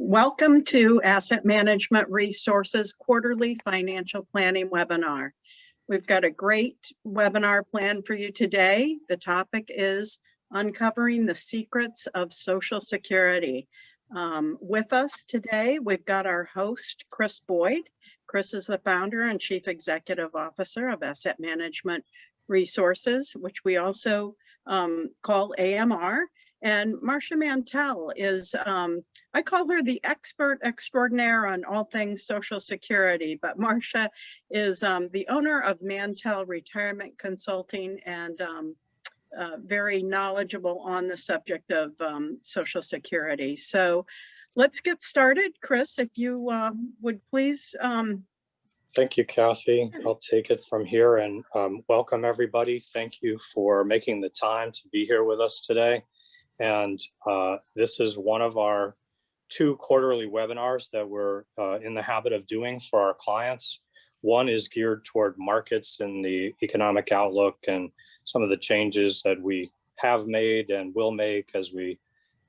Welcome to Asset Management Resources Quarterly Financial Planning Webinar. We've got a great webinar planned for you today. The topic is Uncovering the Secrets of Social Security. With us today, we've got our host, Chris Boyd. Chris is the founder and chief executive officer of Asset Management Resources, which we also call AMR. And Marcia Mantell is, I call her the expert extraordinaire on all things Social Security, but Marcia is the owner of Mantell Retirement Consulting and very knowledgeable on the subject of Social Security. So let's get started. Chris, if you would please. Thank you, Kathy. I'll take it from here and welcome everybody. Thank you for making the time to be here with us today. And this is one of our 2 quarterly webinars that we're in the habit of doing for our clients. One is geared toward markets and the economic outlook and some of the changes that we have made and will make as we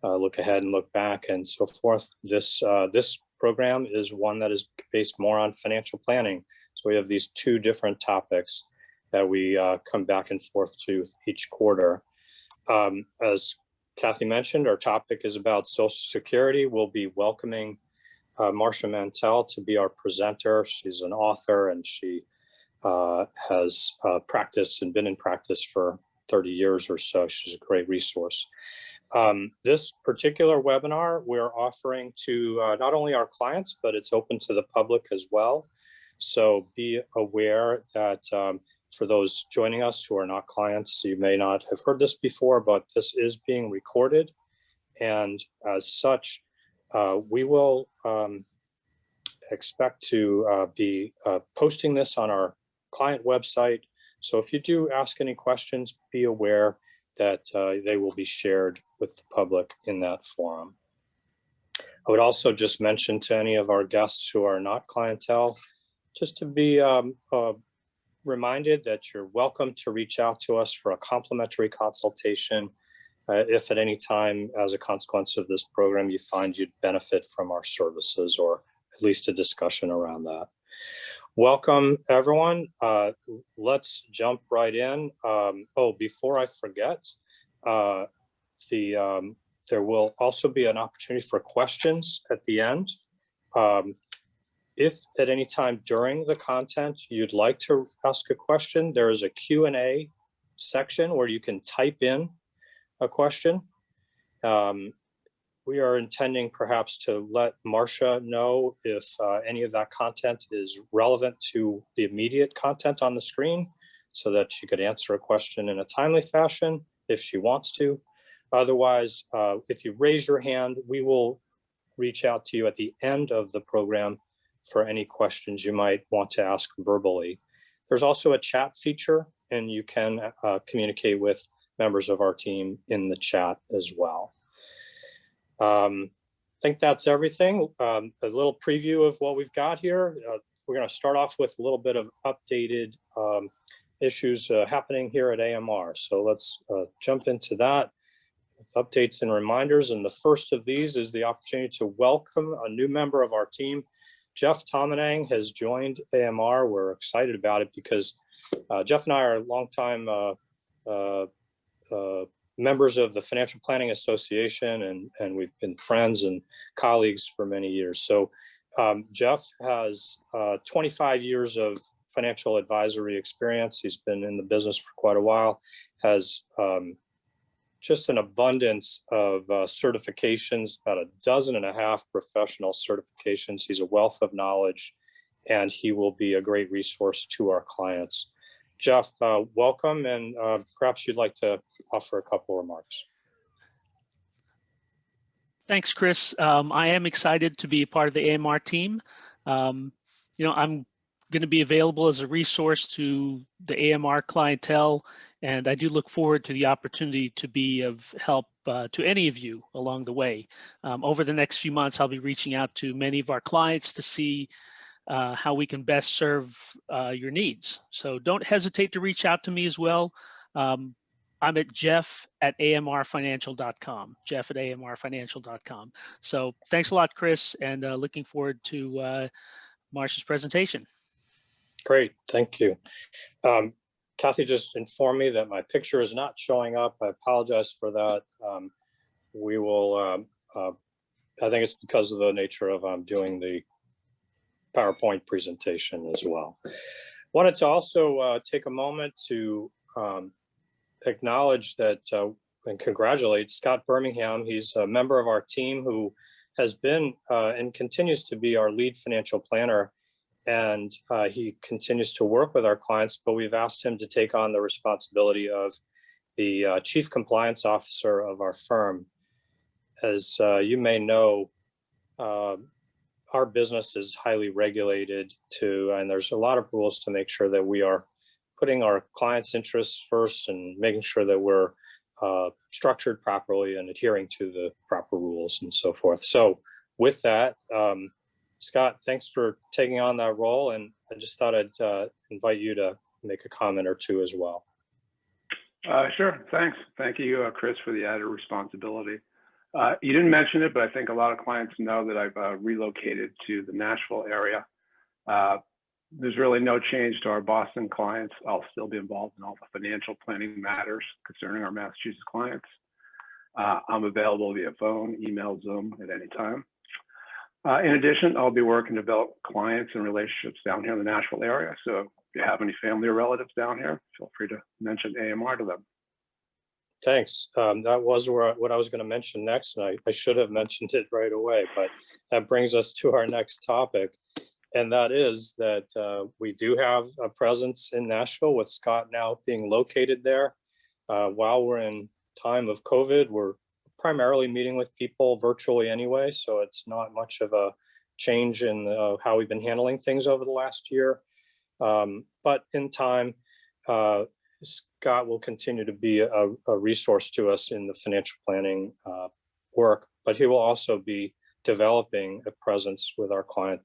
look ahead and look back and so forth. This program is one that is based more on financial planning. So we have these 2 different topics that we come back and forth to each quarter. As Kathy mentioned, our topic is about Social Security. We'll be welcoming Marcia Mantell to be our presenter. She's an author and she has practiced and been in practice for 30 years or so. She's a great resource. This particular webinar we're offering to not only our clients, but it's open to the public as well. So be aware that for those joining us who are not clients, you may not have heard this before, but this is being recorded. And as such, we will expect to be posting this on our client website. So if you do ask any questions, be aware that they will be shared with the public in that forum. I would also just mention to any of our guests who are not clientele, just to be reminded that you're welcome to reach out to us for a complimentary consultation if at any time as a consequence of this program you find you'd benefit from our services or at least a discussion around that. Welcome everyone. Let's jump right in. Oh, before I forget, there will also be an opportunity for questions at the end. If at any time during the content you'd like to ask a question, there is a Q&A section where you can type in a question. We are intending perhaps to let Marcia know if any of that content is relevant to the immediate content on the screen so that she could answer a question in a timely fashion if she wants to. Otherwise, if you raise your hand, we will reach out to you at the end of the program for any questions you might want to ask verbally. There's also a chat feature and you can communicate with members of our team in the chat as well. I think that's everything. A little preview of what we've got here. We're going to start off with a little bit of updated issues happening here at AMR. So let's jump into that. Updates and reminders. And the first of these is the opportunity to welcome a new member of our team. Jeff Tomenang has joined AMR. We're excited about it because Jeff and I are longtime members of the Financial Planning Association, and we've been friends and colleagues for many years. So Jeff has 25 years of financial advisory experience. He's been in the business for quite a while, has just an abundance of certifications, about 12.5 professional certifications. He's a wealth of knowledge, and he will be a great resource to our clients. Jeff, welcome, and perhaps you'd like to offer a couple remarks. Thanks, Chris. I am excited to be a part of the AMR team. I'm going to be available as a resource to the AMR clientele, and I do look forward to the opportunity to be of help to any of you along the way. Over the next few months, I'll be reaching out to many of our clients to see how we can best serve your needs. So don't hesitate to reach out to me as well. I'm at jeff@amrfinancial.com, jeff@amrfinancial.com. So thanks a lot, Chris, and looking forward to Marcia's presentation. Great, thank you. Kathy just informed me that my picture is not showing up. I apologize for that. We will, I think it's because of the nature of doing the PowerPoint presentation as well. Wanted to also take a moment to acknowledge that and congratulate Scott Birmingham. He's a member of our team who has been and continues to be our lead financial planner. And he continues to work with our clients, but we've asked him to take on the responsibility of the Chief Compliance Officer of our firm. As you may know, our business is highly regulated and there's a lot of rules to make sure that we are putting our clients' interests first and making sure that we're structured properly and adhering to the proper rules and so forth. So with that, Scott, thanks for taking on that role. And I just thought I'd invite you to make a comment or two as well. Sure, thanks. Thank you, Chris, for the added responsibility. You didn't mention it, but I think a lot of clients know that I've relocated to the Nashville area. There's really no change to our Boston clients. I'll still be involved in all the financial planning matters concerning our Massachusetts clients. I'm available via phone, email, Zoom at any time. In addition, I'll be working to develop clients and relationships down here in the Nashville area. So if you have any family or relatives down here, feel free to mention AMR to them. Thanks. That was what I was going to mention next, and I should have mentioned it right away, but that brings us to our next topic. And that is that we do have a presence in Nashville with Scott now being located there. While we're in time of COVID, we're primarily meeting with people virtually anyway, so it's not much of a change in how we've been handling things over the last year. But in time, Scott will continue to be a resource to us in the financial planning work, but he will also be developing a presence with our client,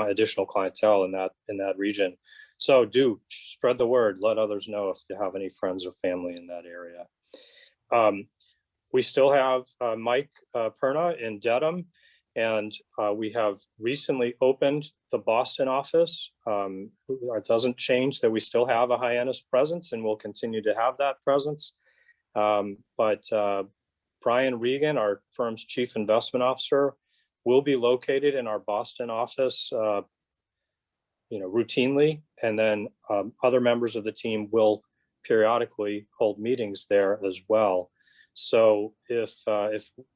additional clientele in that region. So do spread the word, let others know if you have any friends or family in that area. We still have Mike Perna in Dedham, and we have recently opened the Boston office. It doesn't change that we still have a Hyannis presence and we'll continue to have that presence. But Brian Regan, our firm's Chief Investment Officer, will be located in our Boston office routinely, and then other members of the team will periodically hold meetings there as well. So if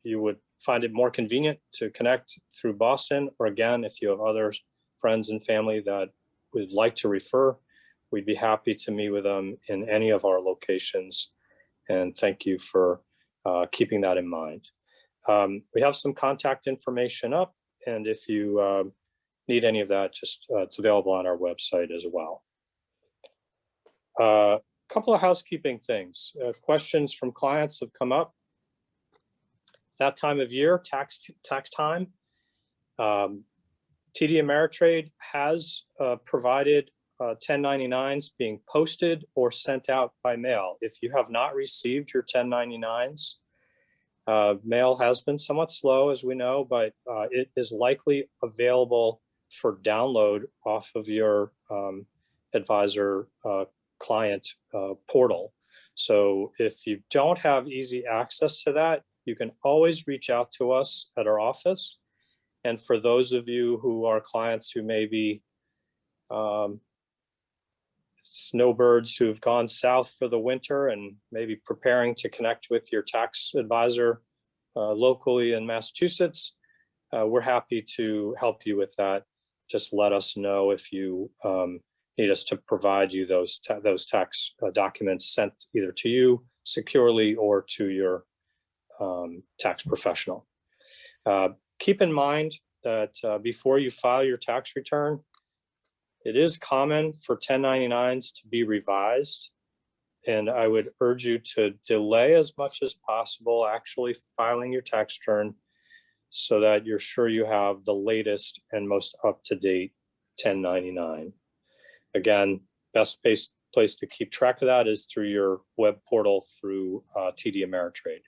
you would find it more convenient to connect through Boston, or again, if you have other friends and family that would like to refer, we'd be happy to meet with them in any of our locations. And thank you for keeping that in mind. We have some contact information up, and if you need any of that, just it's available on our website as well. Couple of housekeeping things. Questions from clients have come up. It's that time of year, tax time. TD Ameritrade has provided 1099s being posted or sent out by mail. If you have not received your 1099s, mail has been somewhat slow, as we know, but it is likely available for download off of your advisor client portal. So if you don't have easy access to that, you can always reach out to us at our office. And for those of you who are clients who may be snowbirds who've gone south for the winter and maybe preparing to connect with your tax advisor locally in Massachusetts, we're happy to help you with that. Just let us know if you need us to provide you those tax documents sent either to you securely or to your tax professional. Keep in mind that before you file your tax return, it is common for 1099s to be revised. And I would urge you to delay as much as possible actually filing your tax return so that you're sure you have the latest and most up-to-date 1099. Again, best place to keep track of that is through your web portal through TD Ameritrade.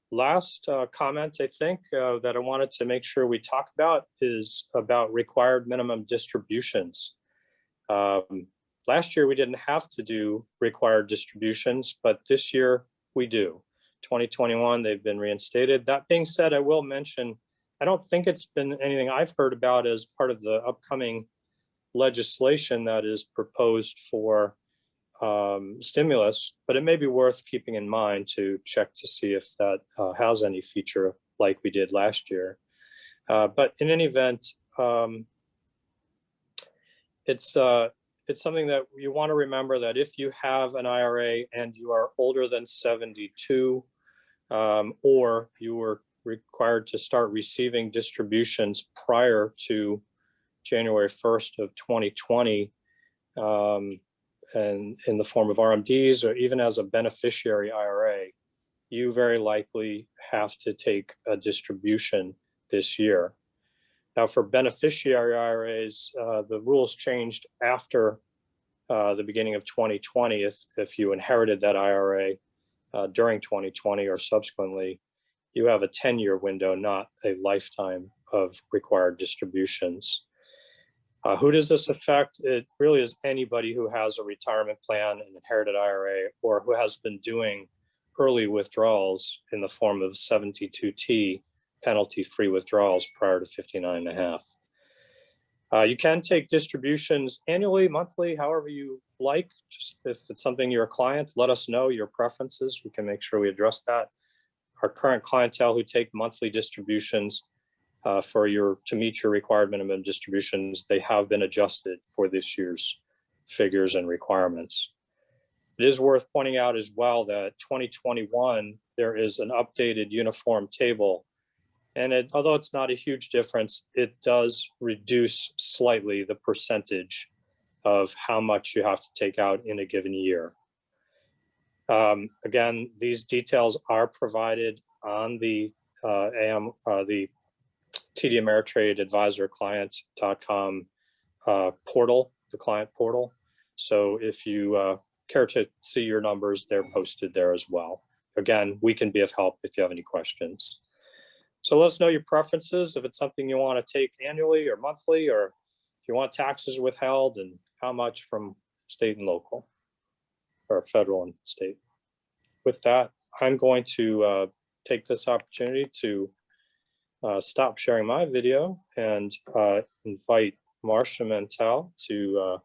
Last comment, I think, that I wanted to make sure we talk about is about required minimum distributions. Last year, we didn't have to do required distributions, but this year we do. 2021, they've been reinstated. That being said, I will mention, I don't think it's been anything I've heard about as part of the upcoming legislation that is proposed for stimulus, but it may be worth keeping in mind to check to see if that has any feature like we did last year. But in any event, it's something that you want to remember, that if you have an IRA and you are older than 72, or you were required to start receiving distributions prior to January 1st of 2020, and in the form of RMDs or even as a beneficiary IRA, you very likely have to take a distribution this year. Now, for beneficiary IRAs, the rules changed after the beginning of 2020. If you inherited that IRA during 2020 or subsequently, you have a 10-year window, not a lifetime of required distributions. Who does this affect? It really is anybody who has a retirement plan, an inherited IRA, or who has been doing early withdrawals in the form of 72T penalty-free withdrawals prior to 59 and a half. You can take distributions annually, monthly, however you like. Just if it's something you're a client, let us know your preferences. We can make sure we address that. Our current clientele who take monthly distributions to meet your required minimum distributions, they have been adjusted for this year's figures and requirements. It is worth pointing out as well that 2021, there is an updated uniform table. And although it's not a huge difference, it does reduce slightly the percentage of how much you have to take out in a given year. Again, these details are provided on the TD Ameritrade Advisor Client.com portal, the client portal. So if you care to see your numbers, they're posted there as well. Again, we can be of help if you have any questions. So let us know your preferences, if it's something you want to take annually or monthly, or if you want taxes withheld and how much from state and local or federal and state. With that, I'm going to take this opportunity to stop sharing my video and invite Marcia Mantell to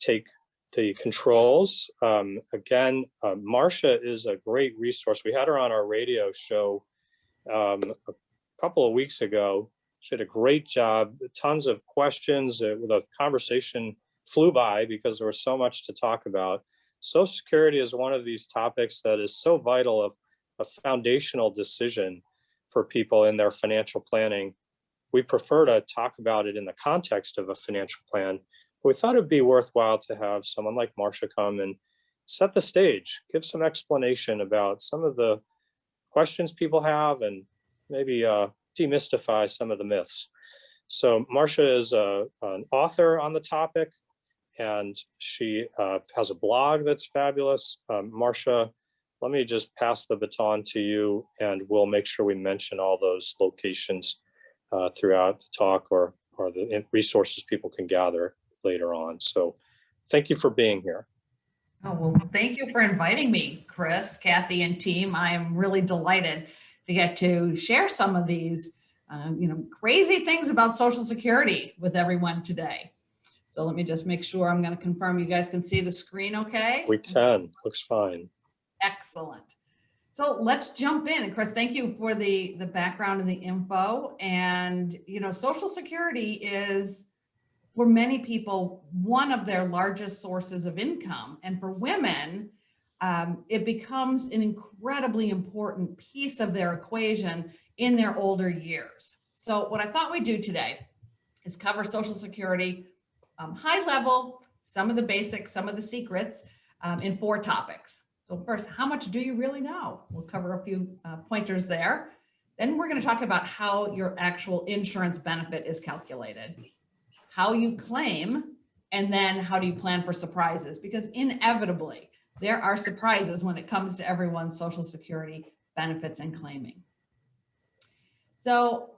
take the controls. Again, Marcia is a great resource. We had her on our radio show a couple of weeks ago. She did a great job, tons of questions. The conversation flew by because there was so much to talk about. Social Security is one of these topics that is so vital, of a foundational decision for people in their financial planning. We prefer to talk about it in the context of a financial plan. But we thought it'd be worthwhile to have someone like Marcia come and set the stage, give some explanation about some of the questions people have, and maybe demystify some of the myths. So Marcia is an author on the topic, and she has a blog that's fabulous. Marcia, let me just pass the baton to you, and we'll make sure we mention all those locations throughout the talk, or the resources people can gather later on. So thank you for being here. Oh, well, thank you for inviting me, Chris, Kathy, and team. I am really delighted to get to share some of these, crazy things about Social Security with everyone today. So let me just make sure, I'm going to confirm you guys can see the screen okay? We can, looks fine. Excellent. So let's jump in. And Chris, thank you for the background and the info. And, Social Security is, for many people, one of their largest sources of income. And for women, it becomes an incredibly important piece of their equation in their older years. So what I thought we'd do today is cover Social Security, high level, some of the basics, some of the secrets, in 4 topics. So first, how much do you really know? We'll cover a few pointers there. Then we're going to talk about how your actual insurance benefit is calculated, how you claim, And then how do you plan for surprises? Because inevitably, there are surprises when it comes to everyone's Social Security benefits and claiming. So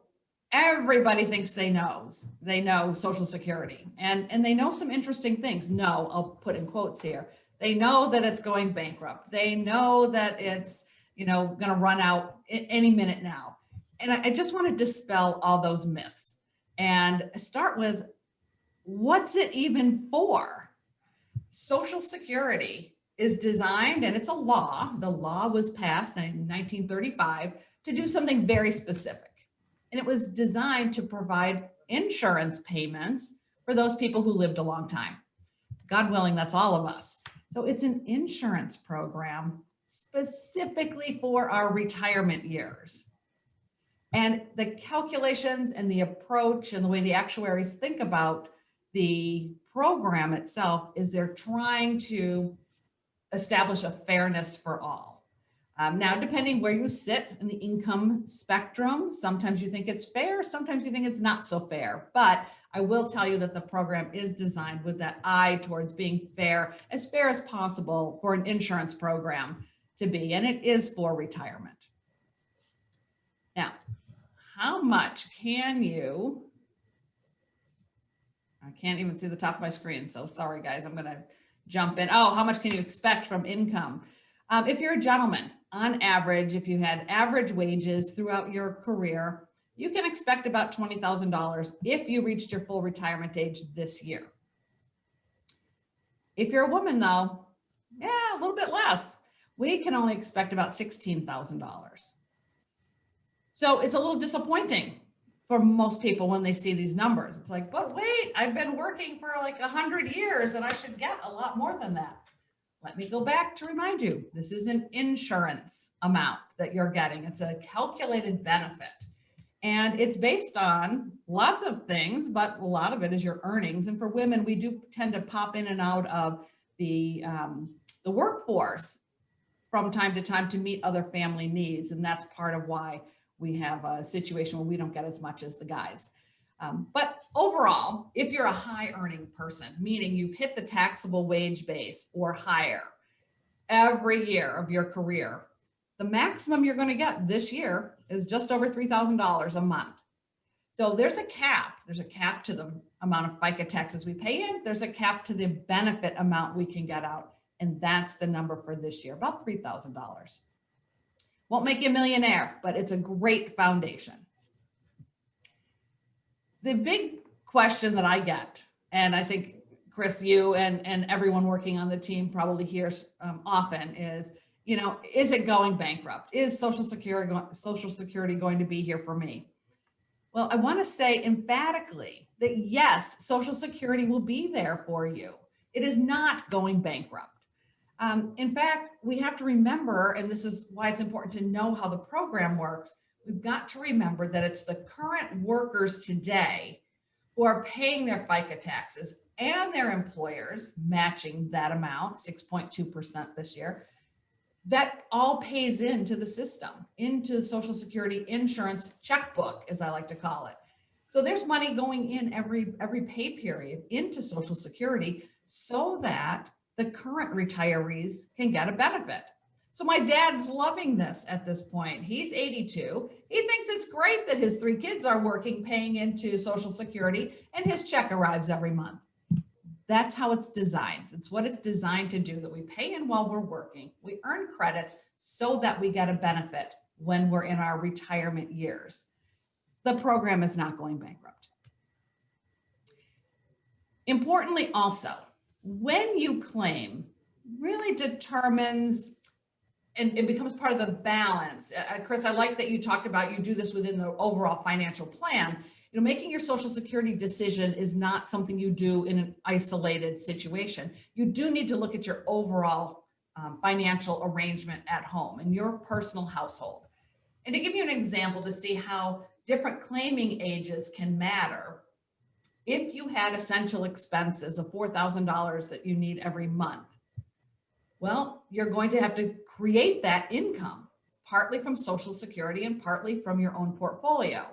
everybody thinks they know Social Security, and they know some interesting things. No, I'll put in quotes here. They know that it's going bankrupt. They know that it's, going to run out any minute now. And I just want to dispel all those myths and start with, what's it even for? Social Security is designed, and it's a law. The law was passed in 1935 to do something very specific. And it was designed to provide insurance payments for those people who lived a long time. God willing, that's all of us. So it's an insurance program specifically for our retirement years. And the calculations and the approach and the way the actuaries think about the program itself is they're trying to establish a fairness for all. Now, depending where you sit in the income spectrum, sometimes you think it's fair, sometimes you think it's not so fair. But I will tell you that the program is designed with that eye towards being fair as possible for an insurance program to be, and it is for retirement. Now, how much can you, I can't even see the top of my screen, so sorry guys, I'm gonna jump in. Oh, how much can you expect from income? If you're a gentleman, on average, if you had average wages throughout your career, you can expect about $20,000 if you reached your full retirement age this year. If you're a woman though, yeah, a little bit less. We can only expect about $16,000. So it's a little disappointing for most people when they see these numbers. It's like, but wait, I've been working for like 100 years and I should get a lot more than that. Let me go back to remind you, this is an insurance amount that you're getting. It's a calculated benefit. And it's based on lots of things, but a lot of it is your earnings. And for women, we do tend to pop in and out of the workforce from time to time to meet other family needs. And that's part of why we have a situation where we don't get as much as the guys. But overall, if you're a high earning person, meaning you've hit the taxable wage base or higher every year of your career, the maximum you're going to get this year is just over $3,000 a month. So there's a cap. There's a cap to the amount of FICA taxes we pay in. There's a cap to the benefit amount we can get out. And that's the number for this year, about $3,000. Won't make you a millionaire, but it's a great foundation. The big question that I get, and I think Chris, you and everyone working on the team probably hears often is, is it going bankrupt? Is Social Security going to be here for me? Well, I want to say emphatically that yes, Social Security will be there for you. It is not going bankrupt. In fact, we have to remember, and this is why it's important to know how the program works, we've got to remember that it's the current workers today who are paying their FICA taxes and their employers matching that amount, 6.2% this year. That all pays into the system, into the Social Security insurance checkbook, as I like to call it. So there's money going in every pay period into Social Security so that the current retirees can get a benefit. So my dad's loving this at this point. He's 82. He thinks it's great that his 3 kids are working, paying into Social Security, and his check arrives every month. That's how it's designed. It's what it's designed to do, that we pay in while we're working. We earn credits so that we get a benefit when we're in our retirement years. The program is not going bankrupt. Importantly also, when you claim really determines and it becomes part of the balance. Chris, I like that you talked about you do this within the overall financial plan. Making your Social Security decision is not something you do in an isolated situation. You do need to look at your overall financial arrangement at home in your personal household. And to give you an example to see how different claiming ages can matter, if you had essential expenses of $4,000 that you need every month, well, you're going to have to create that income, partly from Social Security and partly from your own portfolio.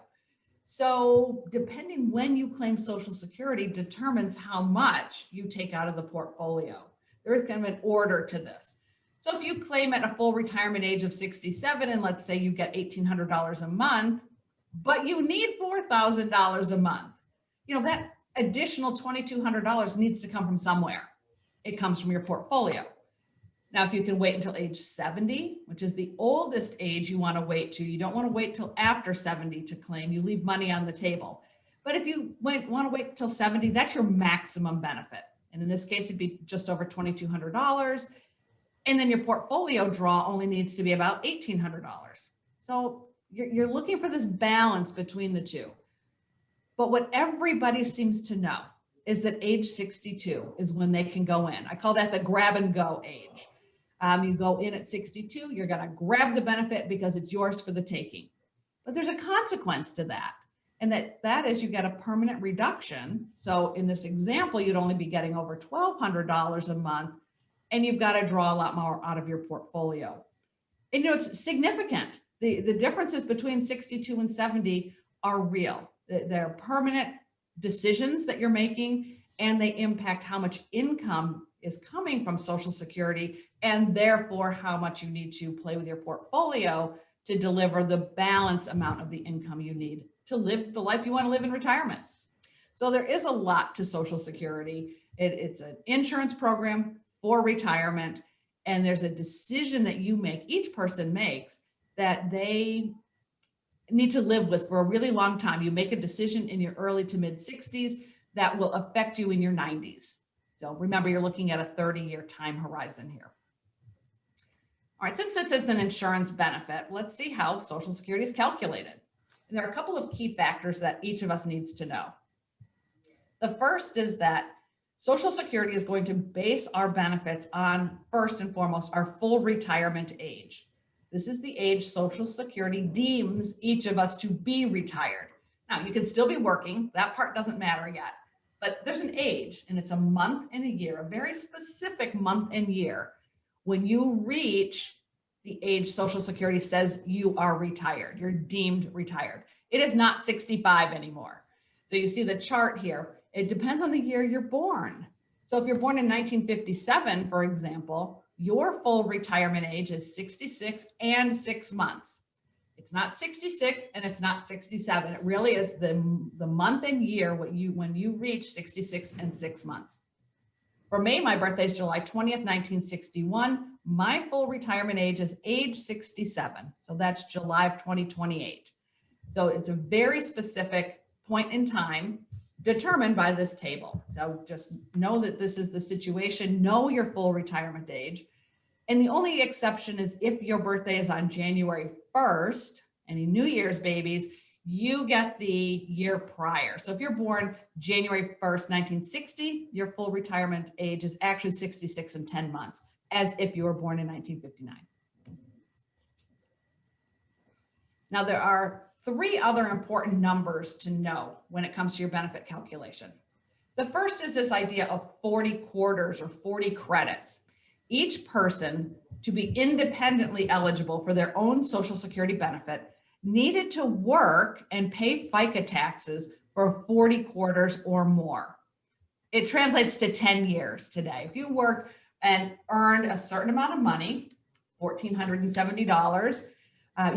So depending when you claim Social Security determines how much you take out of the portfolio. There is kind of an order to this. So if you claim at a full retirement age of 67, and let's say you get $1,800 a month, but you need $4,000 a month, that additional $2,200 needs to come from somewhere. It comes from your portfolio. Now, if you can wait until age 70, which is the oldest age you want to wait to, you don't want to wait till after 70 to claim, you leave money on the table. But if you want to wait till 70, that's your maximum benefit. And in this case, it'd be just over $2,200. And then your portfolio draw only needs to be about $1,800. So you're looking for this balance between the two. But what everybody seems to know is that age 62 is when they can go in. I call that the grab and go age. You go in at 62, you're going to grab the benefit because it's yours for the taking. But there's a consequence to that. And that is you get a permanent reduction. So in this example, you'd only be getting over $1,200 a month, and you've got to draw a lot more out of your portfolio. And it's significant. The differences between 62 and 70 are real. They're permanent decisions that you're making, and they impact how much income is coming from Social Security, and therefore how much you need to play with your portfolio to deliver the balance amount of the income you need to live the life you want to live in retirement. So there is a lot to Social Security. It's an insurance program for retirement, and there's a decision that you make, each person makes, that they need to live with for a really long time. You make a decision in your early to mid 60s that will affect you in your 90s. So remember, you're looking at a 30-year time horizon here. All right, since it's an insurance benefit, let's see how Social Security is calculated. And there are a couple of key factors that each of us needs to know. The first is that Social Security is going to base our benefits on, first and foremost, our full retirement age. This is the age Social Security deems each of us to be retired. Now, you can still be working. That part doesn't matter yet. But there's an age, and it's a month and a year, a very specific month and year, when you reach the age Social Security says you are retired. You're deemed retired. It is not 65 anymore. So you see the chart here. It depends on the year you're born. So if you're born in 1957, for example, your full retirement age is 66 and 6 months. It's not 66 and it's not 67. It really is the month and year when you reach 66 and 6 months. For me, my birthday is July 20th, 1961. My full retirement age is age 67. So that's July of 2028. So it's a very specific point in time determined by this table. So just know that this is the situation. Know your full retirement age. And the only exception is if your birthday is on January 1st, any New Year's babies, you get the year prior. So if you're born January 1st, 1960, your full retirement age is actually 66 and 10 months, as if you were born in 1959. Now, there are 3 other important numbers to know when it comes to your benefit calculation. The first is this idea of 40 quarters or 40 credits. Each person, to be independently eligible for their own Social Security benefit, needed to work and pay FICA taxes for 40 quarters or more. It translates to 10 years today. If you work and earned a certain amount of money, $1,470,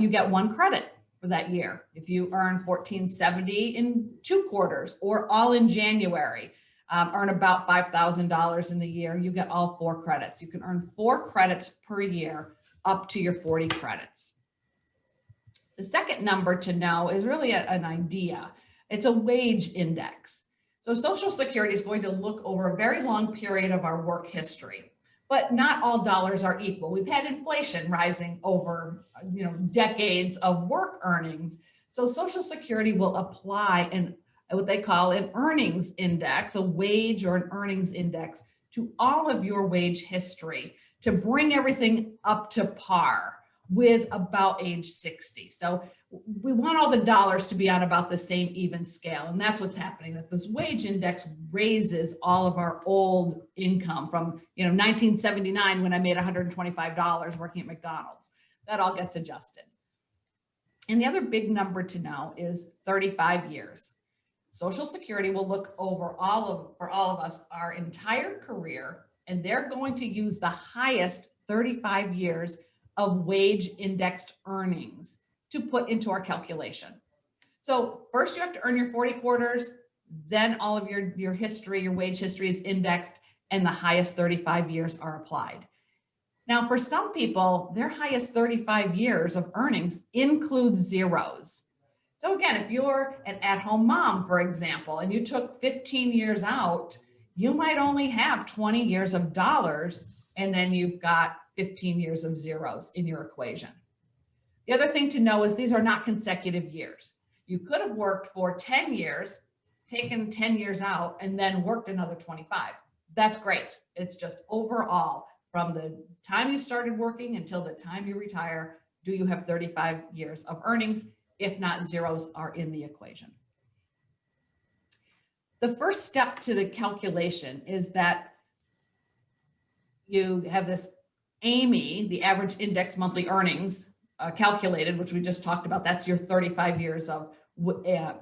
you get 1 credit for that year. If you earn $1,470 in 2 quarters or all in January, earn about $5,000 in the year, you get all 4 credits. You can earn 4 credits per year up to your 40 credits. The second number to know is really an idea. It's a wage index. So Social Security is going to look over a very long period of our work history, but not all dollars are equal. We've had inflation rising over decades of work earnings. So Social Security will apply what they call an earnings index, a wage or an earnings index, to all of your wage history to bring everything up to par with about age 60. So we want all the dollars to be on about the same even scale. And that's what's happening, that this wage index raises all of our old income from 1979 when I made $125 working at McDonald's. That all gets adjusted. And the other big number to know is 35 years. Social Security will look over for all of us, our entire career, and they're going to use the highest 35 years of wage indexed earnings to put into our calculation. So first you have to earn your 40 quarters, then all of your history, your wage history is indexed, and the highest 35 years are applied. Now, for some people, their highest 35 years of earnings includes zeros. So again, if you're an at-home mom, for example, and you took 15 years out, you might only have 20 years of dollars, and then you've got 15 years of zeros in your equation. The other thing to know is these are not consecutive years. You could have worked for 10 years, taken 10 years out, and then worked another 25. That's great. It's just overall, from the time you started working until the time you retire, do you have 35 years of earnings? If not, zeros are in the equation. The first step to the calculation is that you have this AIME, the average index monthly earnings, calculated, which we just talked about. That's your 35 years of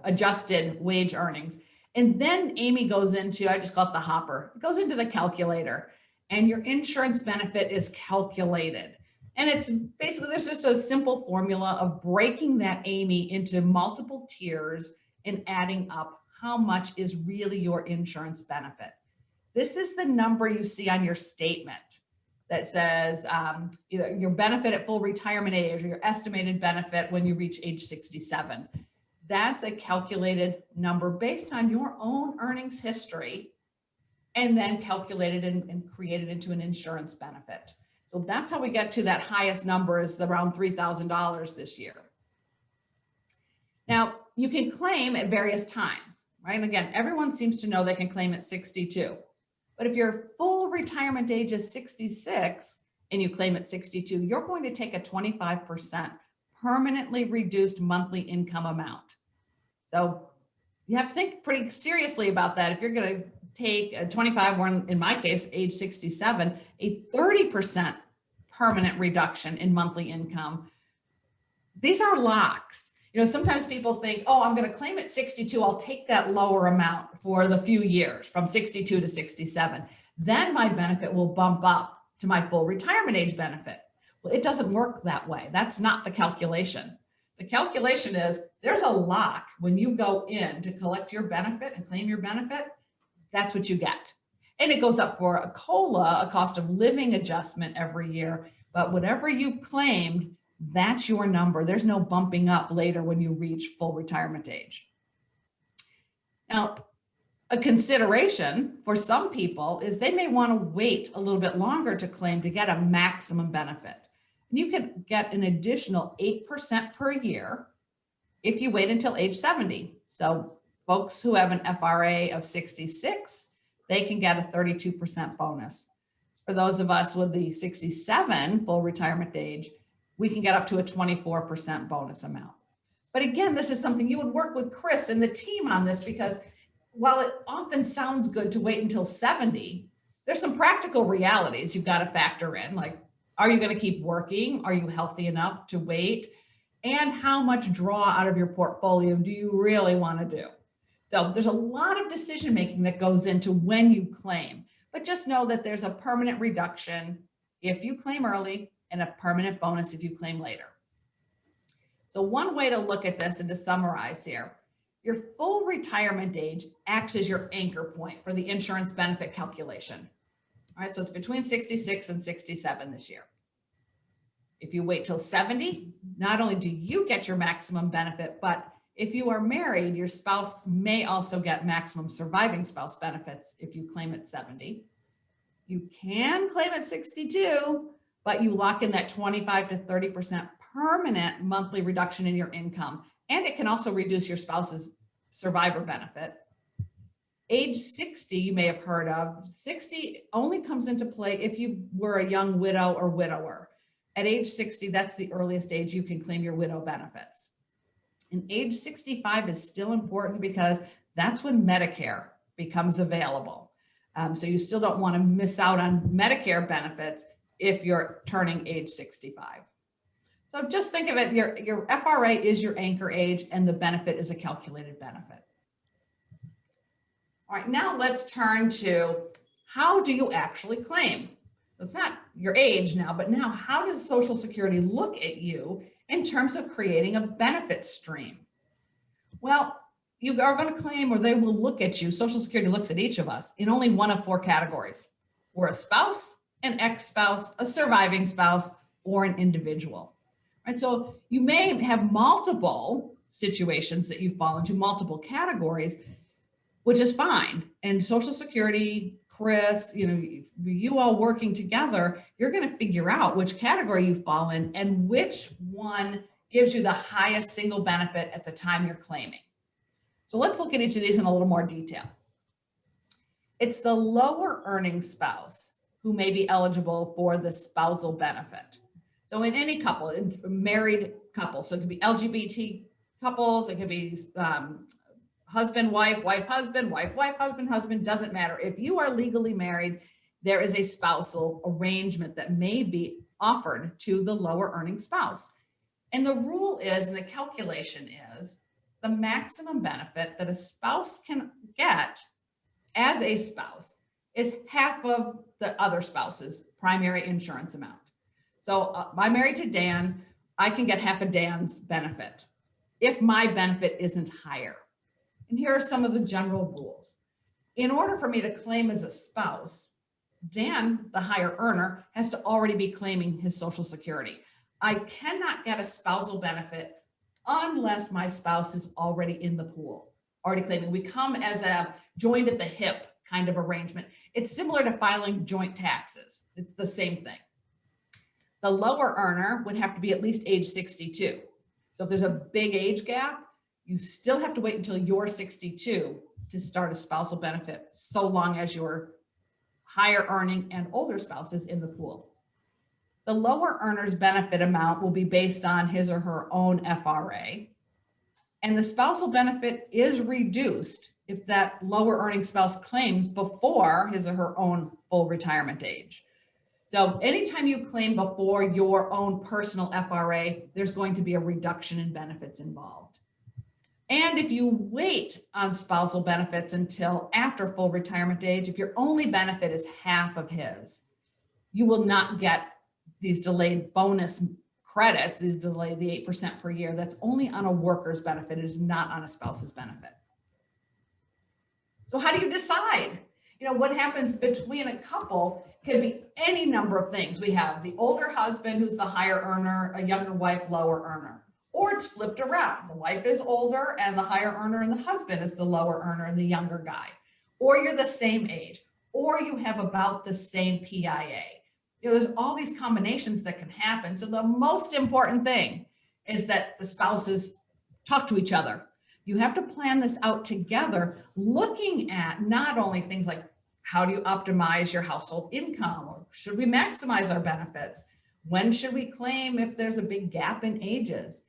adjusted wage earnings. And then AIME goes into, I just call it the hopper. It goes into the calculator, and your insurance benefit is calculated. And it's basically, there's just a simple formula of breaking that AIME into multiple tiers and adding up how much is really your insurance benefit. This is the number you see on your statement that says either your benefit at full retirement age or your estimated benefit when you reach age 67. That's a calculated number based on your own earnings history, and then calculated and created into an insurance benefit. So that's how we get to that highest number, is around $3,000 this year. Now, you can claim at various times, right? And again, everyone seems to know they can claim at 62. But if your full retirement age is 66 and you claim at 62, you're going to take a 25% permanently reduced monthly income amount. So you have to think pretty seriously about that. If you're going to take a 25, or in my case, age 67, a 30% permanent reduction in monthly income. These are locks. You know, sometimes people think, oh, I'm going to claim at 62. I'll take that lower amount for the few years from 62 to 67. Then my benefit will bump up to my full retirement age benefit. Well, it doesn't work that way. That's not the calculation. The calculation is there's a lock when you go in to collect your benefit and claim your benefit. That's what you get. And it goes up for a COLA, a cost of living adjustment every year. But whatever you've claimed, that's your number. There's no bumping up later when you reach full retirement age. Now, a consideration for some people is they may want to wait a little bit longer to claim to get a maximum benefit. And you can get an additional 8% per year if you wait until age 70. So folks who have an FRA of 66, they can get a 32% bonus. For those of us with the 67 full retirement age, we can get up to a 24% bonus amount. But again, this is something you would work with Chris and the team on this, because while it often sounds good to wait until 70, there's some practical realities you've got to factor in. Like, are you going to keep working? Are you healthy enough to wait? And how much draw out of your portfolio do you really want to do? So there's a lot of decision-making that goes into when you claim, but just know that there's a permanent reduction if you claim early and a permanent bonus if you claim later. So one way to look at this and to summarize here, your full retirement age acts as your anchor point for the insurance benefit calculation. All right, so it's between 66 and 67 this year. If you wait till 70, not only do you get your maximum benefit, but if you are married, your spouse may also get maximum surviving spouse benefits if you claim at 70. You can claim at 62, but you lock in that 25 to 30% permanent monthly reduction in your income. And it can also reduce your spouse's survivor benefit. Age 60, you may have heard of. 60 only comes into play if you were a young widow or widower. At age 60, that's the earliest age you can claim your widow benefits. And age 65 is still important because that's when Medicare becomes available. So you still don't want to miss out on Medicare benefits if you're turning age 65. So just think of it, your FRA is your anchor age and the benefit is a calculated benefit. All right, now let's turn to how do you actually claim? It's not your age now, but now how does Social Security look at you in terms of creating a benefit stream? Well, you are going to claim, or they will look at you, Social Security looks at each of us in only one of 4 categories. We're a spouse, an ex-spouse, a surviving spouse, or an individual. Right? So you may have multiple situations that you fall into, multiple categories, which is fine. And Social Security, Chris, you all working together, you're going to figure out which category you fall in and which one gives you the highest single benefit at the time you're claiming. So let's look at each of these in a little more detail. It's the lower earning spouse who may be eligible for the spousal benefit. So in any couple, in married couple, so it could be LGBT couples, it could be husband, wife, wife, husband, wife, wife, husband, husband, doesn't matter. If you are legally married, there is a spousal arrangement that may be offered to the lower earning spouse. And the rule is, and the calculation is, the maximum benefit that a spouse can get as a spouse is half of the other spouse's primary insurance amount. So I'm married to Dan, I can get half of Dan's benefit if my benefit isn't higher. And here are some of the general rules. In order for me to claim as a spouse, Dan, the higher earner, has to already be claiming his Social Security. I cannot get a spousal benefit unless my spouse is already in the pool, already claiming. We come as a joined at the hip kind of arrangement. It's similar to filing joint taxes. It's the same thing. The lower earner would have to be at least age 62. So if there's a big age gap, you still have to wait until you're 62 to start a spousal benefit, so long as your higher earning and older spouse is in the pool. The lower earner's benefit amount will be based on his or her own FRA, and the spousal benefit is reduced if that lower earning spouse claims before his or her own full retirement age. So anytime you claim before your own personal FRA, there's going to be a reduction in benefits involved. And if you wait on spousal benefits until after full retirement age, if your only benefit is half of his, you will not get these delayed bonus credits, these delayed the 8% per year. That's only on a worker's benefit. It is not on a spouse's benefit. So how do you decide? What happens between a couple could be any number of things. We have the older husband who's the higher earner, a younger wife, lower earner. Or it's flipped around. The wife is older and the higher earner, and the husband is the lower earner and the younger guy. Or you're the same age, or you have about the same PIA. There's all these combinations that can happen. So the most important thing is that the spouses talk to each other. You have to plan this out together, looking at not only things like how do you optimize your household income, or should we maximize our benefits? When should we claim if there's a big gap in ages?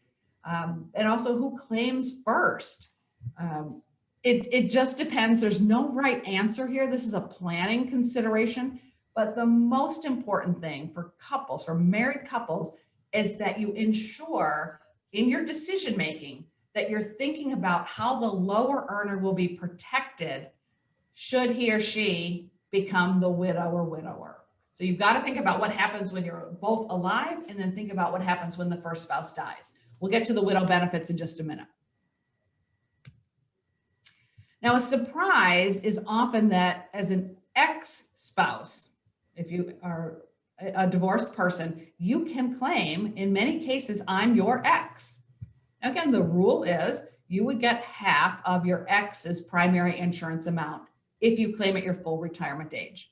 And also who claims first. It just depends. There's no right answer here. This is a planning consideration, but the most important thing for couples, for married couples, is that you ensure in your decision-making that you're thinking about how the lower earner will be protected should he or she become the widow or widower. So you've got to think about what happens when you're both alive, and then think about what happens when the first spouse dies. We'll get to the widow benefits in just a minute. Now, a surprise is often that as an ex-spouse, if you are a divorced person, you can claim, in many cases, I'm your ex. Again, the rule is you would get half of your ex's primary insurance amount if you claim at your full retirement age.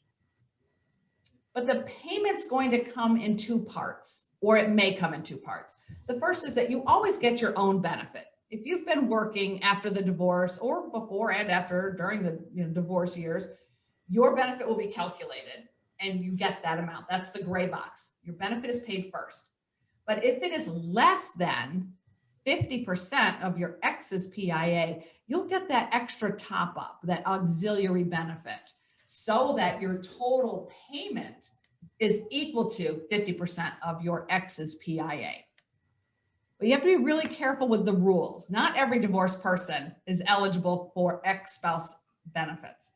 But the payment's going to come in 2 parts, or it may come in 2 parts. The first is that you always get your own benefit. If you've been working after the divorce, or before and after during the divorce years, your benefit will be calculated and you get that amount. That's the gray box. Your benefit is paid first. But if it is less than 50% of your ex's PIA, you'll get that extra top up, that auxiliary benefit, so that your total payment is equal to 50% of your ex's PIA. But you have to be really careful with the rules. Not every divorced person is eligible for ex-spouse benefits.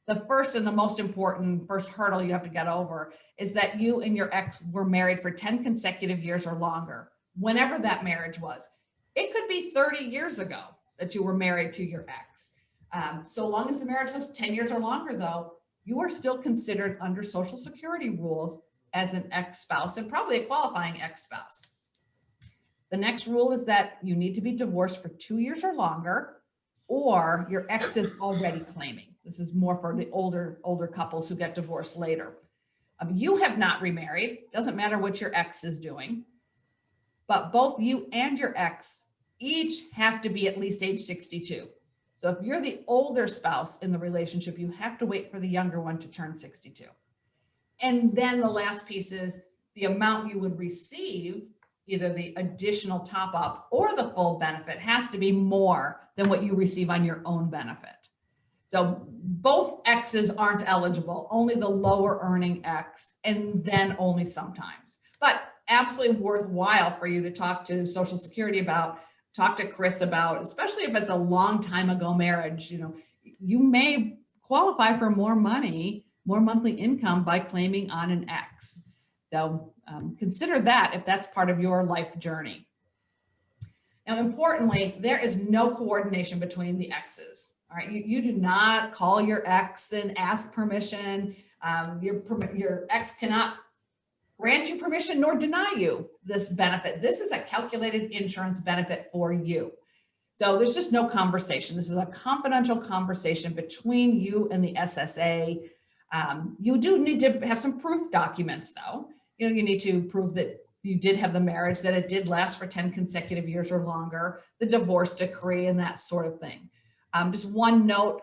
The first and the most important first hurdle you have to get over is that you and your ex were married for 10 consecutive years or longer, whenever that marriage was. It could be 30 years ago that you were married to your ex. So long as the marriage was 10 years or longer, though, you are still considered under Social Security rules as an ex-spouse and probably a qualifying ex-spouse. The next rule is that you need to be divorced for 2 years or longer, or your ex is already claiming. This is more for the older couples who get divorced later. You have not remarried, doesn't matter what your ex is doing, but both you and your ex each have to be at least age 62. So if you're the older spouse in the relationship, you have to wait for the younger one to turn 62. And then the last piece is the amount you would receive, either the additional top up or the full benefit, has to be more than what you receive on your own benefit. So both exes aren't eligible, only the lower earning ex, and then only sometimes. But absolutely worthwhile for you to talk to Social Security about, talk to Chris about, especially if it's a long time ago marriage. You may qualify for more money, more monthly income by claiming on an ex. So consider that if that's part of your life journey. Now, importantly, there is no coordination between the exes. All right, you do not call your ex and ask permission. Your ex cannot grant you permission nor deny you this benefit. This is a calculated insurance benefit for you. So there's just no conversation. This is a confidential conversation between you and the SSA. You do need to have some proof documents, though. You need to prove that you did have the marriage, that it did last for 10 consecutive years or longer, the divorce decree, and that sort of thing. Just one note,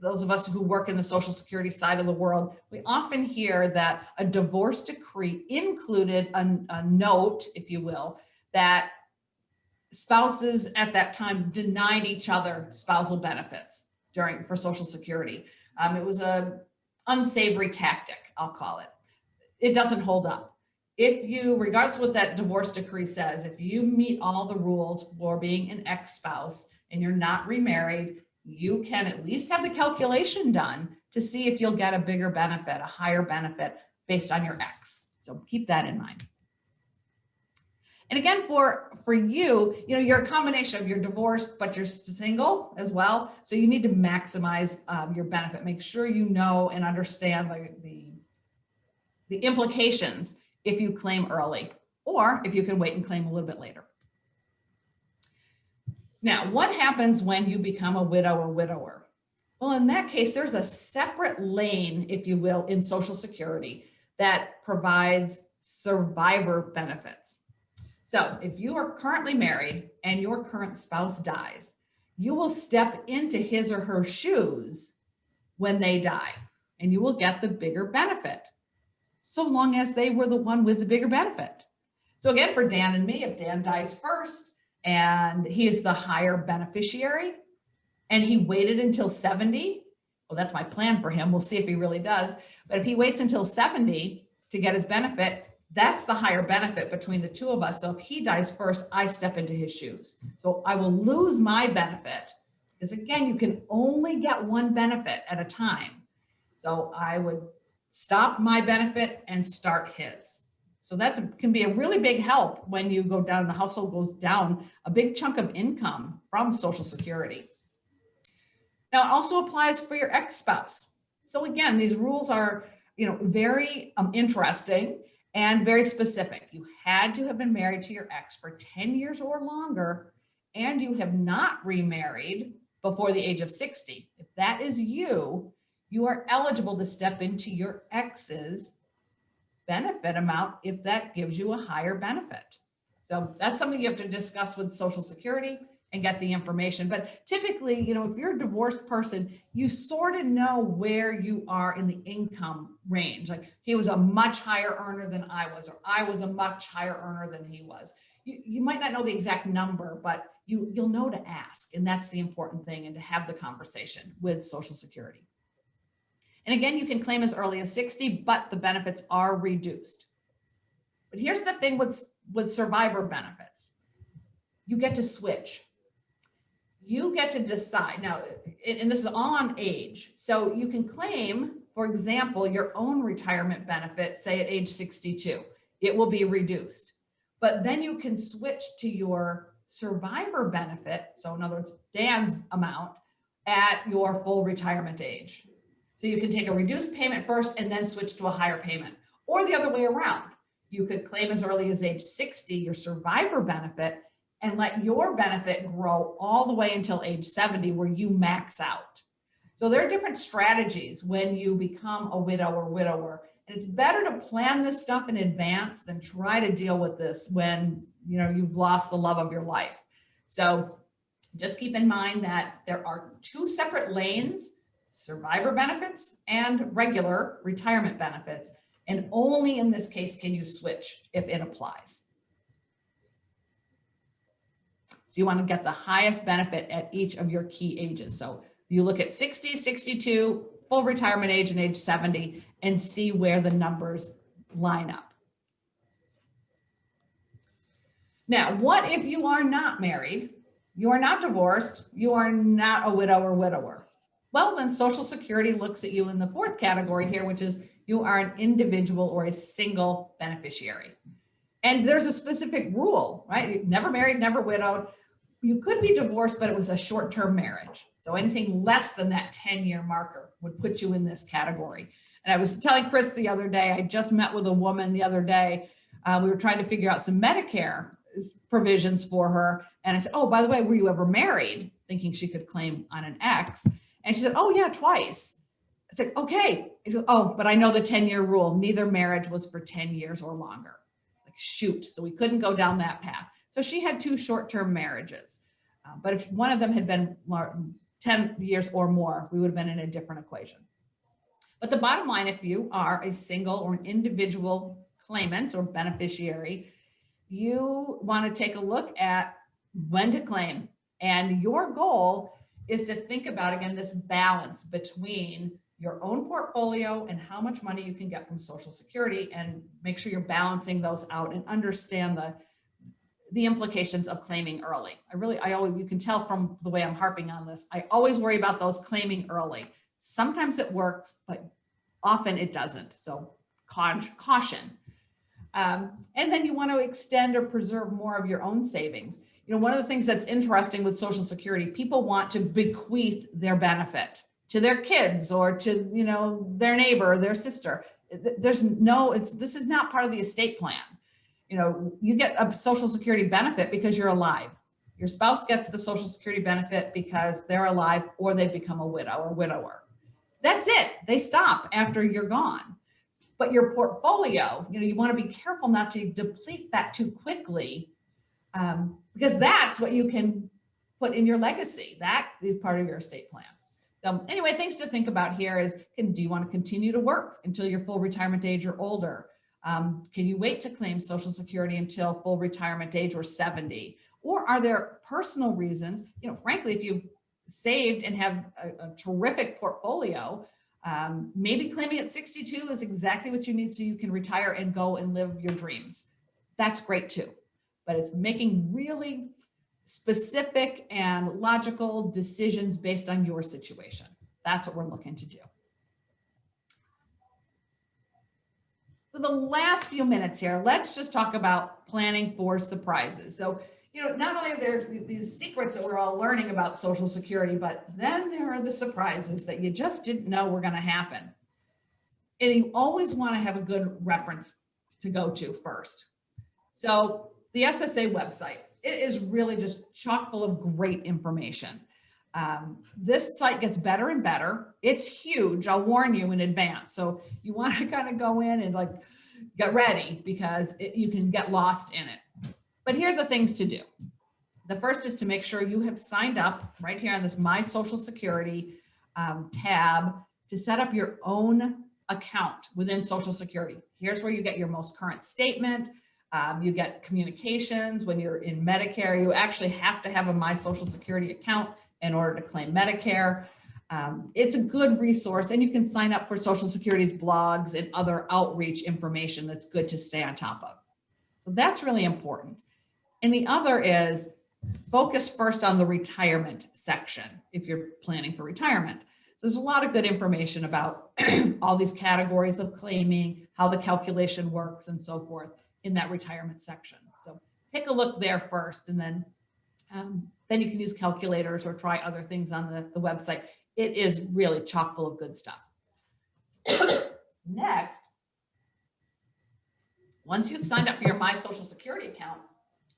those of us who work in the Social Security side of the world, we often hear that a divorce decree included a note, if you will, that spouses at that time denied each other spousal benefits for Social Security. It was an unsavory tactic, I'll call it. It doesn't hold up. If you, regardless of what that divorce decree says, if you meet all the rules for being an ex-spouse and you're not remarried, you can at least have the calculation done to see if you'll get a bigger benefit, a higher benefit based on your ex. So keep that in mind. And again, for you, you're a combination of you're divorced, but you're single as well. So you need to maximize your benefit. Make sure you know and understand the implications if you claim early, or if you can wait and claim a little bit later. Now, what happens when you become a widow or widower? Well, in that case, there's a separate lane, if you will, in Social Security that provides survivor benefits. So if you are currently married and your current spouse dies, you will step into his or her shoes when they die, and you will get the bigger benefit, so long as they were the one with the bigger benefit. So again, for Dan and me, if Dan dies first and he is the higher beneficiary and he waited until 70, well, that's my plan for him. We'll see if he really does. But if he waits until 70 to get his benefit, that's the higher benefit between the two of us. So if he dies first, I step into his shoes. So I will lose my benefit because, again, you can only get one benefit at a time. So I would stop my benefit and start his. So that can be a really big help when you go down, the household goes down a big chunk of income from Social Security. Now, it also applies for your ex-spouse. So again, these rules are, very interesting and very specific. You had to have been married to your ex for 10 years or longer, and you have not remarried before the age of 60. If that is you, you are eligible to step into your ex's benefit amount if that gives you a higher benefit. So that's something you have to discuss with Social Security and get the information. But typically, if you're a divorced person, you sort of know where you are in the income range. Like he was a much higher earner than I was, or I was a much higher earner than he was. You might not know the exact number, but you'll know to ask. And that's the important thing, and to have the conversation with Social Security. And again, you can claim as early as 60, but the benefits are reduced. But here's the thing with survivor benefits. you get to switch. You get to decide now, and this is on age. So you can claim, for example, your own retirement benefit, say at age 62, it will be reduced. But then you can switch to your survivor benefit. So in other words, Dan's amount at your full retirement age. So you can take a reduced payment first and then switch to a higher payment, or the other way around. You could claim as early as age 60 your survivor benefit and let your benefit grow all the way until age 70 where you max out. So there are different strategies when you become a widow or widower. And it's better to plan this stuff in advance than try to deal with this when you've lost the love of your life. So just keep in mind that there are two separate lanes, survivor benefits and regular retirement benefits. And only in this case can you switch if it applies. So you want to get the highest benefit at each of your key ages. So you look at 60, 62, full retirement age, and age 70, and see where the numbers line up. Now, what if you are not married, you are not divorced, you are not a widow or widower? Well, then Social Security looks at you in the fourth category here, which is you are an individual or a single beneficiary. And there's a specific rule, right? Never married, never widowed. You could be divorced, but it was a short-term marriage. So anything less than that 10-year marker would put you in this category. And I was telling Chris the other day, I just met with a woman the other day. We were trying to figure out some Medicare provisions for her. And I said, oh, by the way, were you ever married? Thinking she could claim on an ex. And she said, oh yeah, twice. I said, okay. She said, oh, but I know the 10-year rule. Neither marriage was for 10 years or longer. Like, shoot. So we couldn't go down that path. So she had two short-term marriages. But if one of them had been 10 years or more, we would have been in a different equation. But the bottom line, if you are a single or an individual claimant or beneficiary, you want to take a look at when to claim. And your goal is to think about, again, this balance between your own portfolio and how much money you can get from Social Security, and make sure you're balancing those out and understand the implications of claiming early. You can tell from the way I'm harping on this, I always worry about those claiming early. Sometimes it works, but often it doesn't. So caution. And then you want to extend or preserve more of your own savings. One of the things that's interesting with Social Security, people want to bequeath their benefit to their kids or to, their neighbor, or their sister. This is not part of the estate plan. You get a Social Security benefit because you're alive. Your spouse gets the Social Security benefit because they're alive or they become a widow or widower. That's it. They stop after you're gone. But your portfolio, you want to be careful not to deplete that too quickly, because that's what you can put in your legacy. That is part of your estate plan. So anyway, things to think about here is, do you want to continue to work until your full retirement age or older? Can you wait to claim Social Security until full retirement age or 70? Or are there personal reasons? Frankly, if you've saved and have a terrific portfolio, maybe claiming at 62 is exactly what you need so you can retire and go and live your dreams. That's great too. But it's making really specific and logical decisions based on your situation. That's what we're looking to do. So the last few minutes here, let's just talk about planning for surprises. So, not only are there these secrets that we're all learning about Social Security, but then there are the surprises that you just didn't know were going to happen. And you always want to have a good reference to go to first. So the SSA website, it is really just chock full of great information. This site gets better and better. It's huge. I'll warn you in advance. So you want to kind of go in and get ready, because you can get lost in it. But here are the things to do. The first is to make sure you have signed up right here on this My Social Security tab to set up your own account within Social Security. Here's where you get your most current statement. You get communications. When you're in Medicare, you actually have to have a My Social Security account in order to claim Medicare. It's a good resource, and you can sign up for Social Security's blogs and other outreach information that's good to stay on top of. So that's really important. And the other is focus first on the retirement section if you're planning for retirement. So there's a lot of good information about all these categories of claiming, how the calculation works and so forth in that retirement section. So take a look there first, and then you can use calculators or try other things on the website. It is really chock full of good stuff. Next, once you've signed up for your My Social Security account,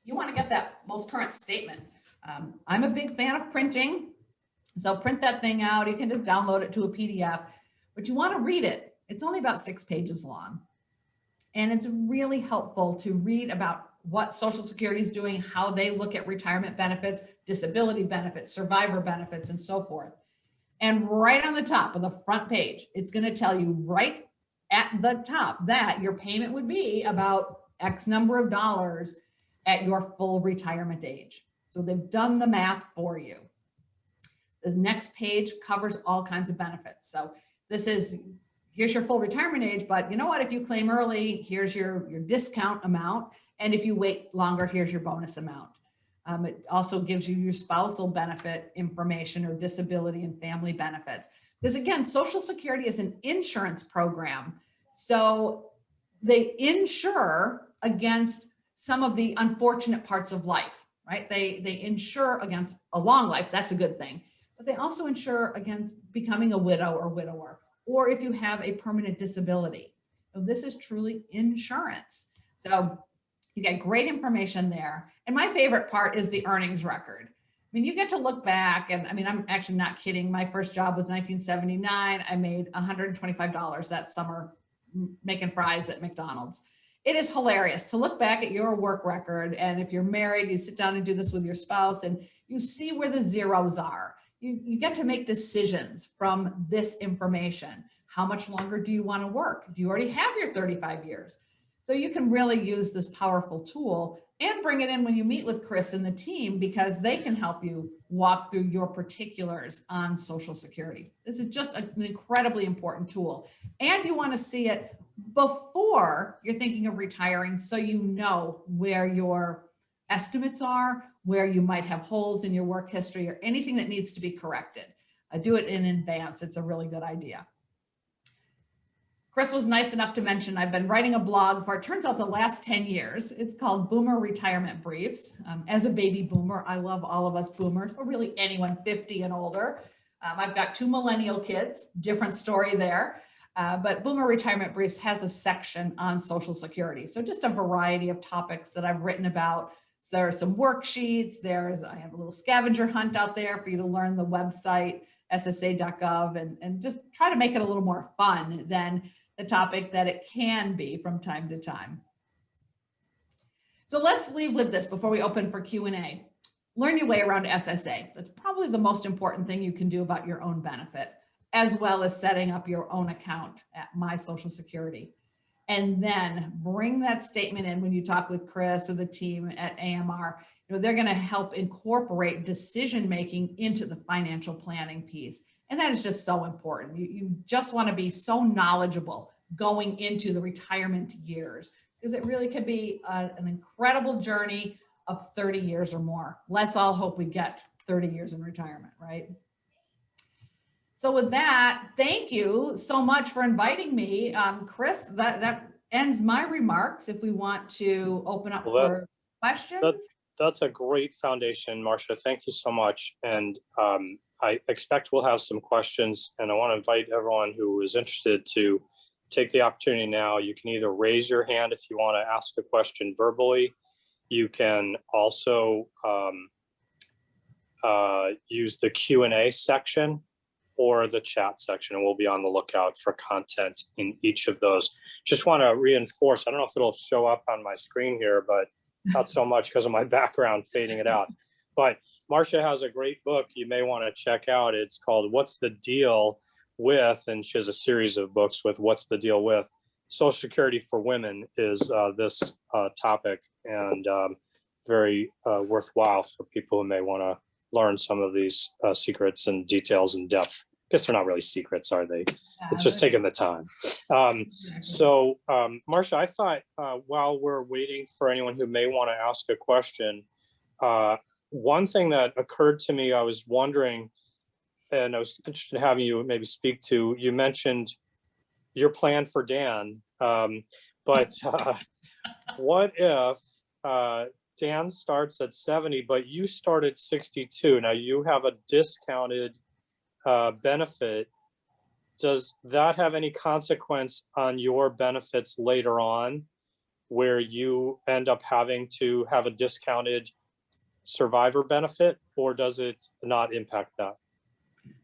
you want to get that most current statement. I'm a big fan of printing, so print that thing out. You can just download it to a PDF, but you want to read it. It's only about 6 pages long, and it's really helpful to read about what Social Security is doing, how they look at retirement benefits, disability benefits, survivor benefits, and so forth. And right on the top of the front page, it's going to tell you right at the top that your payment would be about X number of dollars at your full retirement age. So they've done the math for you. The next page covers all kinds of benefits. So here's your full retirement age, but you know what? If you claim early, here's your discount amount. And if you wait longer, here's your bonus amount. It also gives you your spousal benefit information or disability and family benefits. Because again, Social Security is an insurance program. So they insure against some of the unfortunate parts of life, right? They insure against a long life. That's a good thing. But they also insure against becoming a widow or widower, or if you have a permanent disability. So this is truly insurance. So you get great information there. And my favorite part is the earnings record. I mean, you get to look back, and I mean, I'm actually not kidding. My first job was 1979. I made $125 that summer making fries at McDonald's. It is hilarious to look back at your work record. And if you're married, you sit down and do this with your spouse and you see where the zeros are. You get to make decisions from this information. How much longer do you want to work? Do you already have your 35 years? So you can really use this powerful tool and bring it in when you meet with Chris and the team, because they can help you walk through your particulars on Social Security. This is just an incredibly important tool. And you want to see it before you're thinking of retiring, so you know where your estimates are, where you might have holes in your work history or anything that needs to be corrected. Do it in advance. It's a really good idea. Chris was nice enough to mention I've been writing a blog for, it turns out, the last 10 years. It's called Boomer Retirement Briefs. As a baby boomer, I love all of us boomers, or really anyone 50 and older. I've got 2 millennial kids, different story there. But Boomer Retirement Briefs has a section on Social Security. So just a variety of topics that I've written about. So there are some worksheets. I have a little scavenger hunt out there for you to learn the website, ssa.gov, and just try to make it a little more fun than the topic that it can be from time to time. So let's leave with this before we open for Q&A. Learn your way around SSA. That's probably the most important thing you can do about your own benefit, as well as setting up your own account at My Social Security. And then bring that statement in when you talk with Chris or the team at AMR. You know, they're going to help incorporate decision-making into the financial planning piece. And that is just so important. You just want to be so knowledgeable going into the retirement years, because it really could be an incredible journey of 30 years or more. Let's all hope we get 30 years in retirement, right? So with that, thank you so much for inviting me. Chris, that ends my remarks. If we want to open up for questions. That's a great foundation, Marcia. Thank you so much. And I expect we'll have some questions, and I want to invite everyone who is interested to take the opportunity now. You can either raise your hand if you want to ask a question verbally. You can also use the Q&A section or the chat section, and we'll be on the lookout for content in each of those. Just want to reinforce, I don't know if it'll show up on my screen here, but not so much because of my background fading it out. But Marcia has a great book you may want to check out. It's called What's the Deal With? And she has a series of books with What's the Deal With? Social Security for Women is this topic, and very worthwhile for people who may want to learn some of these secrets and details in depth. I guess they're not really secrets, are they? It's just taking the time. So Marcia, I thought while we're waiting for anyone who may want to ask a question, one thing that occurred to me, I was wondering, and I was interested in having you maybe speak to, you mentioned your plan for Dan, but what if Dan starts at 70, but you start at 62? Now you have a discounted benefit. Does that have any consequence on your benefits later on, where you end up having to have a discounted survivor benefit, or does it not impact that?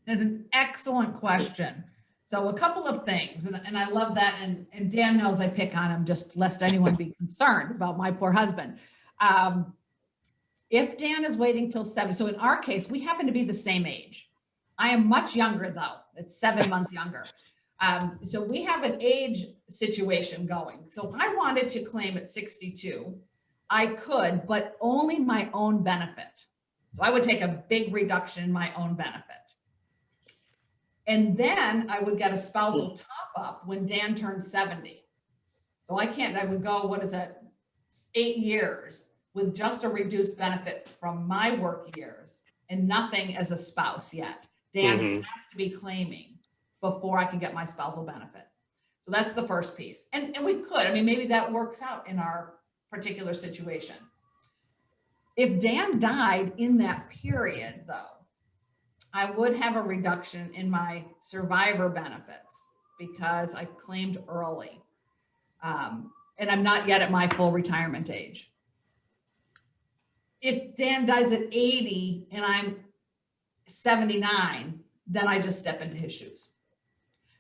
That's an excellent question. So a couple of things, and I love that, and Dan knows I pick on him just lest anyone be concerned about my poor husband. If Dan is waiting till 70, so in our case, we happen to be the same age. I am much younger though, it's 7 months younger. So we have an age situation going. So if I wanted to claim at 62, I could, but only my own benefit. So I would take a big reduction in my own benefit. And then I would get a spousal top up when Dan turned 70. So I would go, what is that, 8 years with just a reduced benefit from my work years and nothing as a spouse yet. Dan has to be claiming before I can get my spousal benefit. So that's the first piece. And we could, I mean, maybe that works out in our particular situation. If Dan died in that period though, I would have a reduction in my survivor benefits because I claimed early. And I'm not yet at my full retirement age. If Dan dies at 80 and I'm 79, then I just step into his shoes.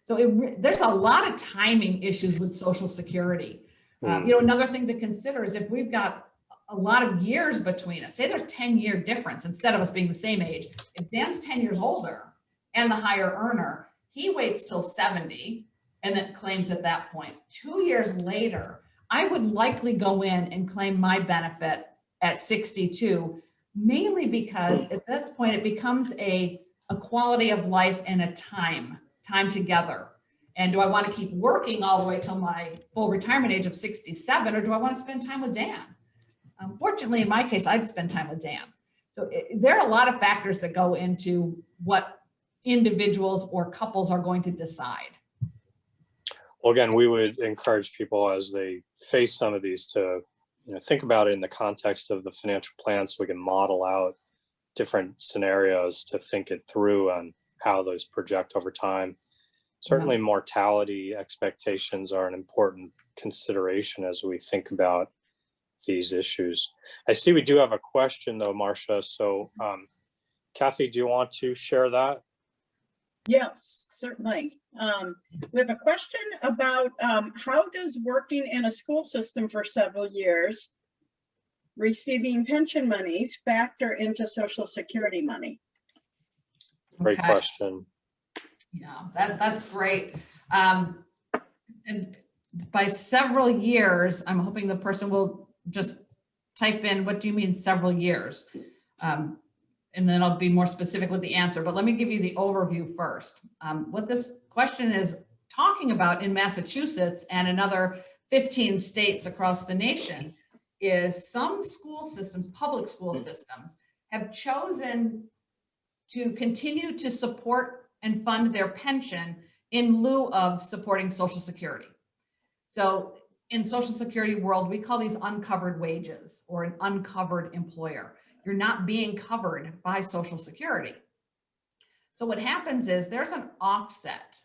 So there's a lot of timing issues with Social Security. Another thing to consider is if we've got a lot of years between us, say there's 10-year difference instead of us being the same age. If Dan's 10 years older and the higher earner, he waits till 70 and then claims at that point. 2 years later, I would likely go in and claim my benefit at 62, mainly because at this point it becomes a quality of life and a time together. And do I want to keep working all the way till my full retirement age of 67, or do I want to spend time with Dan? Fortunately, in my case, I'd spend time with Dan. So there are a lot of factors that go into what individuals or couples are going to decide. Well, again, we would encourage people as they face some of these to think about it in the context of the financial plan, so we can model out different scenarios to think it through on how those project over time. Certainly mortality expectations are an important consideration as we think about these issues. I see we do have a question though, Marcia. So Kathy, do you want to share that? Yes, certainly. We have a question about how does working in a school system for several years, receiving pension monies, factor into Social Security money? Great question. Yeah, that's great. And by several years, I'm hoping the person will just type in, what do you mean several years? And then I'll be more specific with the answer, but let me give you the overview first. What this question is talking about in Massachusetts and another 15 states across the nation is some school systems, public school systems, have chosen to continue to support and fund their pension in lieu of supporting Social Security. So in Social Security world, we call these uncovered wages or an uncovered employer. You're not being covered by Social Security. So what happens is there's an offset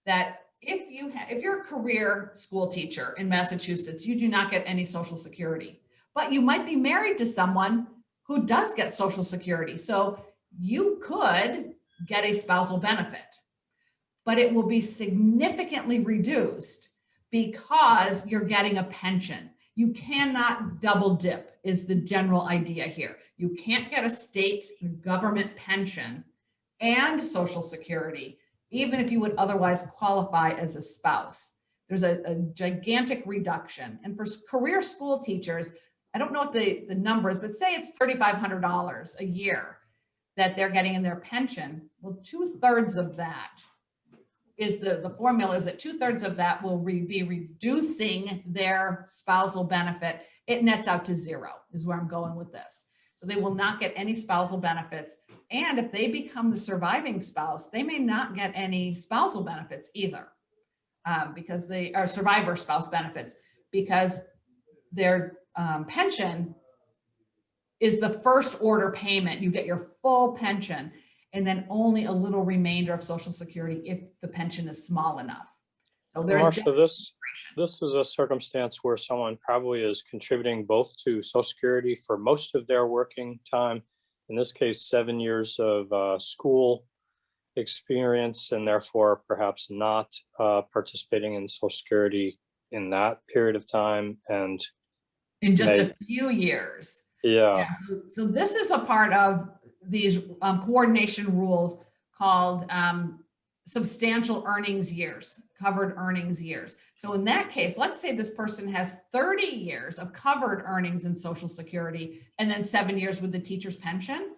that if you're a career school teacher in Massachusetts, you do not get any Social Security, but you might be married to someone who does get Social Security. So you could get a spousal benefit, but it will be significantly reduced because you're getting a pension. You cannot double dip is the general idea here. You can't get a state government pension and Social Security, even if you would otherwise qualify as a spouse. There's a gigantic reduction. And for career school teachers, I don't know what the number is, but say it's $3,500 a year that they're getting in their pension. Well, 2/3 of that is the formula is that 2/3 of that will be reducing their spousal benefit. It nets out to zero is where I'm going with this. So they will not get any spousal benefits. And if they become the surviving spouse, they may not get any spousal benefits either, because they are survivor spouse benefits, because their pension is the first order payment. You get your full pension and then only a little remainder of Social Security if the pension is small enough. So there's Marcia, this is a circumstance where someone probably is contributing both to Social Security for most of their working time. In this case, 7 years of school experience, and therefore perhaps not participating in Social Security in that period of time. And in just a few years. Yeah. So this is a part of these coordination rules called substantial earnings years, covered earnings years. So in that case, let's say this person has 30 years of covered earnings in Social Security and then 7 years with the teacher's pension.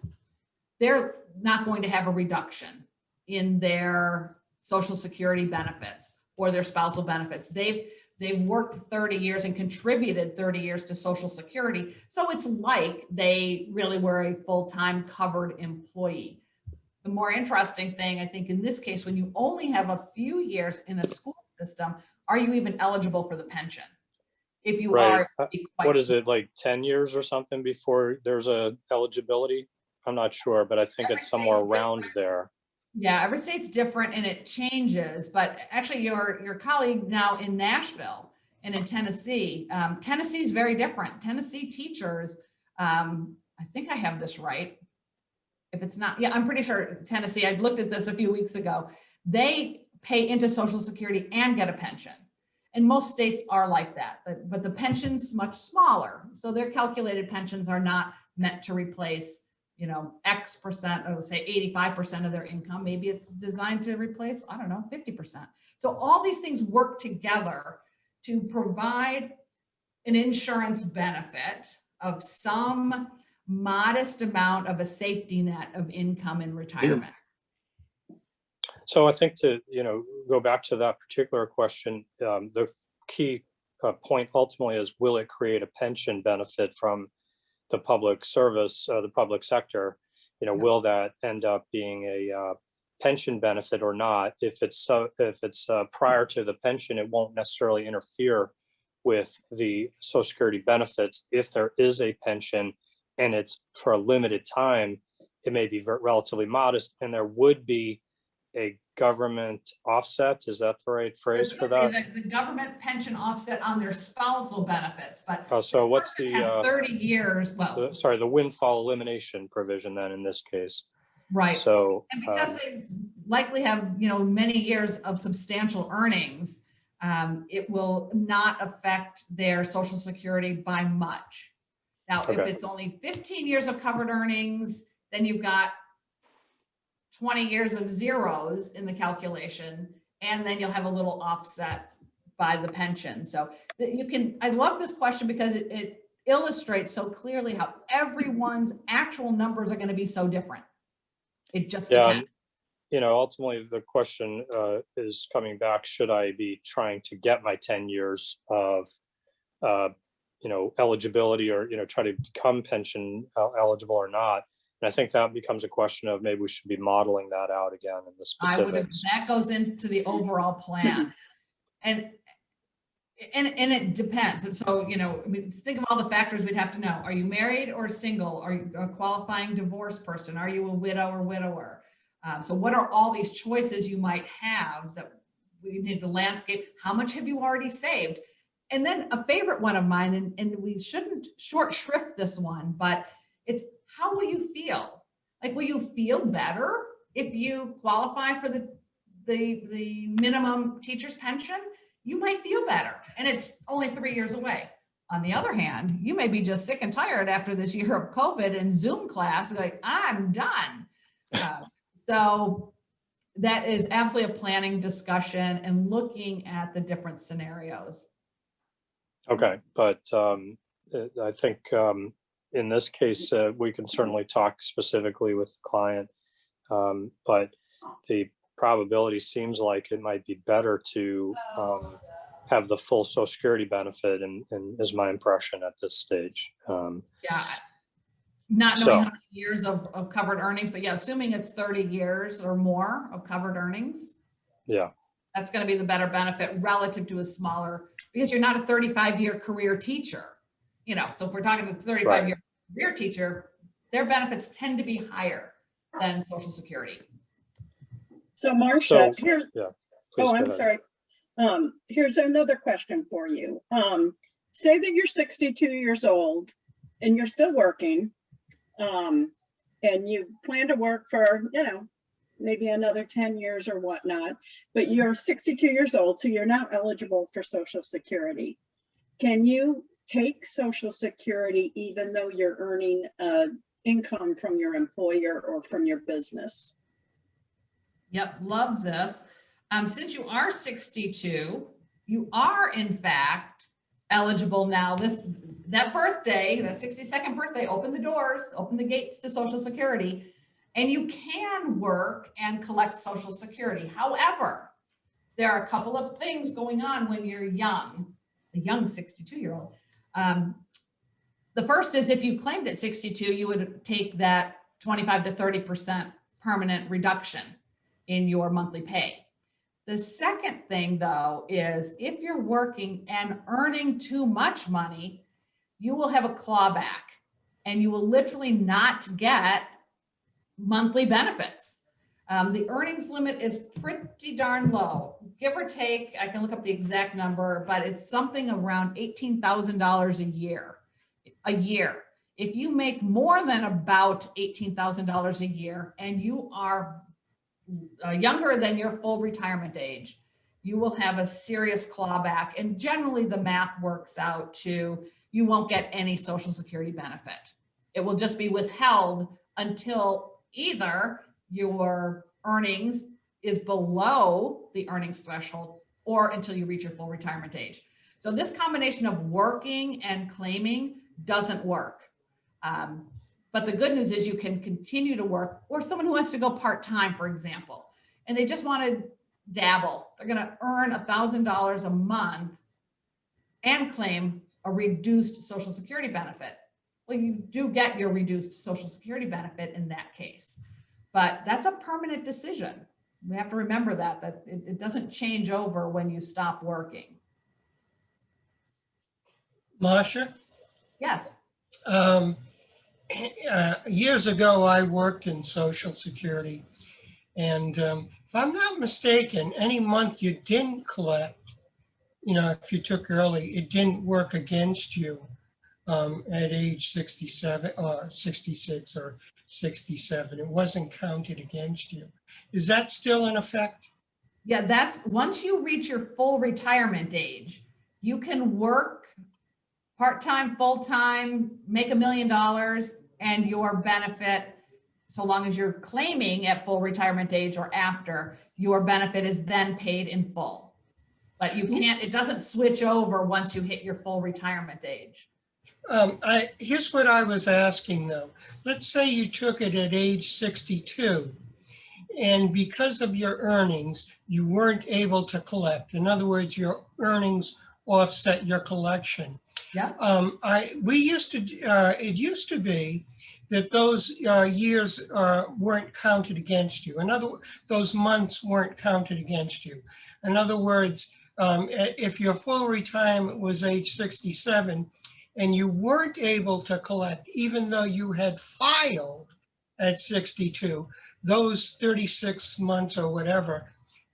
They're not going to have a reduction in their Social Security benefits or their spousal benefits. They've worked 30 years and contributed 30 years to Social Security. So it's like they really were a full-time covered employee. The more interesting thing, I think in this case, when you only have a few years in a school system, are you even eligible for the pension? If you are, what is it, like 10 years or something before there's a eligibility? I'm not sure, but I think it's somewhere around there. Yeah, every state's different and it changes, but actually your colleague now in Nashville and in Tennessee, Tennessee is very different. Tennessee teachers, I think I have this right. If it's not, yeah, I'm pretty sure Tennessee, I looked at this a few weeks ago. They pay into Social Security and get a pension. And most states are like that, but the pension's much smaller. So their calculated pensions are not meant to replace, you know, X percent, or say 85% of their income. Maybe it's designed to replace, I don't know, 50%. So all these things work together to provide an insurance benefit of some modest amount of a safety net of income in retirement. So I think to, go back to that particular question, the key point ultimately is, will it create a pension benefit from the public service, the public sector? Will that end up being a pension benefit or not? If it's prior to the pension, it won't necessarily interfere with the Social Security benefits. If there is a pension and it's for a limited time, it may be relatively modest, and there would be a government offset. Is that the right phrase for that? The government pension offset on their spousal benefits, but so what's the has 30 years? Well, the windfall elimination provision then in this case? Right. So and because they likely have many years of substantial earnings, it will not affect their Social Security by much. Now, if it's only 15 years of covered earnings, then you've got 20 years of zeros in the calculation, and then you'll have a little offset by the pension. So I love this question because it illustrates so clearly how everyone's actual numbers are going to be so different. It just depends. Ultimately the question is coming back, should I be trying to get my 10 years of eligibility, or try to become pension eligible or not? And I think that becomes a question of, maybe we should be modeling that out again in the specifics. That goes into the overall plan, and it depends. And so think of all the factors we'd have to know. Are you married or single? Are you a qualifying divorced person? Are you a widow or widower? So what are all these choices you might have that we need the landscape? How much have you already saved? And then a favorite one of mine, and we shouldn't short shrift this one, but it's, how will you feel? Like, will you feel better if you qualify for the minimum teacher's pension? You might feel better, and it's only 3 years away. On the other hand, you may be just sick and tired after this year of COVID and Zoom class, like, I'm done. So that is absolutely a planning discussion and looking at the different scenarios. Okay, but I think in this case, we can certainly talk specifically with the client, but the probability seems like it might be better to have the full Social Security benefit, and is my impression at this stage. Yeah. Not So- knowing how many years of covered earnings, but yeah, assuming it's 30 years or more of covered earnings, Yeah, that's going to be the better benefit relative to a smaller, because you're not a 35-year career teacher. So if we're talking about a 35-year career teacher, their benefits tend to be higher than Social Security. So Marcia, So, here's, yeah. oh, Please go I'm ahead. sorry. Here's another question for you. Say that you're 62 years old and you're still working, and you plan to work for, maybe another 10 years or whatnot, but you're 62 years old, so you're now eligible for Social Security. Can you take Social Security even though you're earning income from your employer or from your business? Yep, love this. Since you are 62, you are in fact eligible now. That birthday, that 62nd birthday, open the doors, open the gates to Social Security, and you can work and collect Social Security. However, there are a couple of things going on when you're young, a young 62-year-old. The first is if you claimed at 62, you would take that 25 to 30% permanent reduction in your monthly pay. The second thing, though, is if you're working and earning too much money, you will have a clawback and you will literally not get monthly benefits. The earnings limit is pretty darn low, give or take. I can look up the exact number, but it's something around $18,000 a year. If you make more than about $18,000 a year and you are younger than your full retirement age, you will have a serious clawback. And generally the math works out to you won't get any Social Security benefit. It will just be withheld until either your earnings is below the earnings threshold or until you reach your full retirement age. So this combination of working and claiming doesn't work. But the good news is you can continue to work, or someone who wants to go part-time, for example, and they just want to dabble. They're going to earn $1,000 a month and claim a reduced Social Security benefit. Well, you do get your reduced Social Security benefit in that case, but that's a permanent decision. We have to remember that it doesn't change over when you stop working. Marcia, Yes. years ago, I worked in Social Security. And if I'm not mistaken, any month you didn't collect, if you took early, it didn't work against you at age 67 or 66 or 67. It wasn't counted against you. Is that still in effect? Yeah, that's once you reach your full retirement age, you can work part-time, full-time, make $1 million, and your benefit, so long as you're claiming at full retirement age or after, your benefit is then paid in full. But you can't, it doesn't switch over once you hit your full retirement age. Here's what I was asking though. Let's say you took it at age 62 and because of your earnings, you weren't able to collect. In other words, your earnings offset your collection. Yeah. It used to be that those years weren't counted against you. Those months weren't counted against you. In other words, if your full retirement was age 67 and you weren't able to collect, even though you had filed at 62, those 36 months or whatever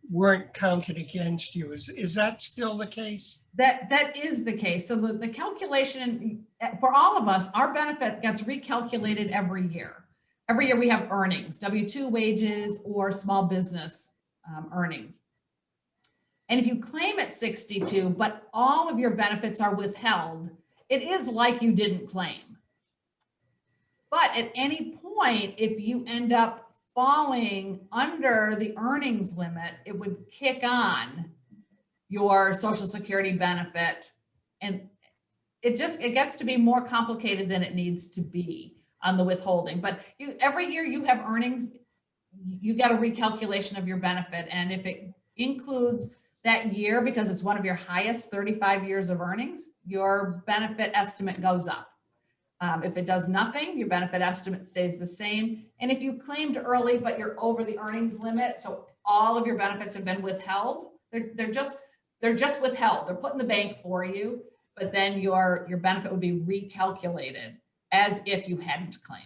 weren't counted against you. Is that still the case? That is the case. So the calculation for all of us, our benefit gets recalculated every year. Every year we have earnings, W-2 wages or small business earnings. And if you claim at 62, but all of your benefits are withheld, it is like you didn't claim. But at any point, if you end up falling under the earnings limit, it would kick on your Social Security benefit. And it gets to be more complicated than it needs to be on the withholding. But every year you have earnings, you get a recalculation of your benefit. And if it includes that year, because it's one of your highest 35 years of earnings, your benefit estimate goes up. If it does nothing, your benefit estimate stays the same. And if you claimed early, but you're over the earnings limit, so all of your benefits have been withheld, they're just withheld. They're put in the bank for you, but then your benefit would be recalculated as if you hadn't claimed.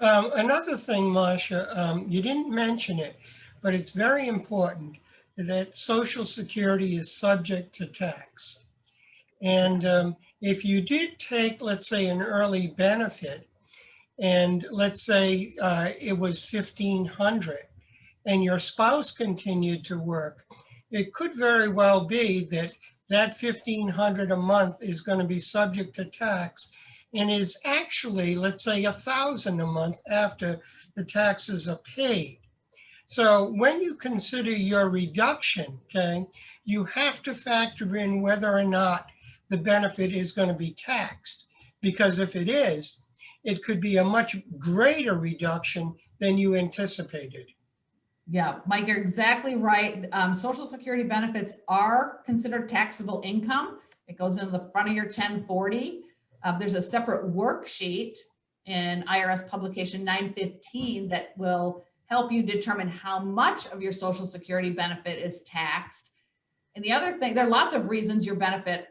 Another thing, Marcia, you didn't mention it, but it's very important that Social Security is subject to tax. And if you did take, let's say, an early benefit, and let's say it was $1,500, and your spouse continued to work, it could very well be that that $1,500 a month is going to be subject to tax and is actually, let's say, $1,000 a month after the taxes are paid. So when you consider your reduction, okay, you have to factor in whether or not the benefit is going to be taxed, because if it is, it could be a much greater reduction than you anticipated. Yeah, Mike, you're exactly right. Social Security benefits are considered taxable income. It goes in the front of your 1040. There's a separate worksheet in IRS publication 915 that will help you determine how much of your Social Security benefit is taxed. And the other thing, there are lots of reasons your benefit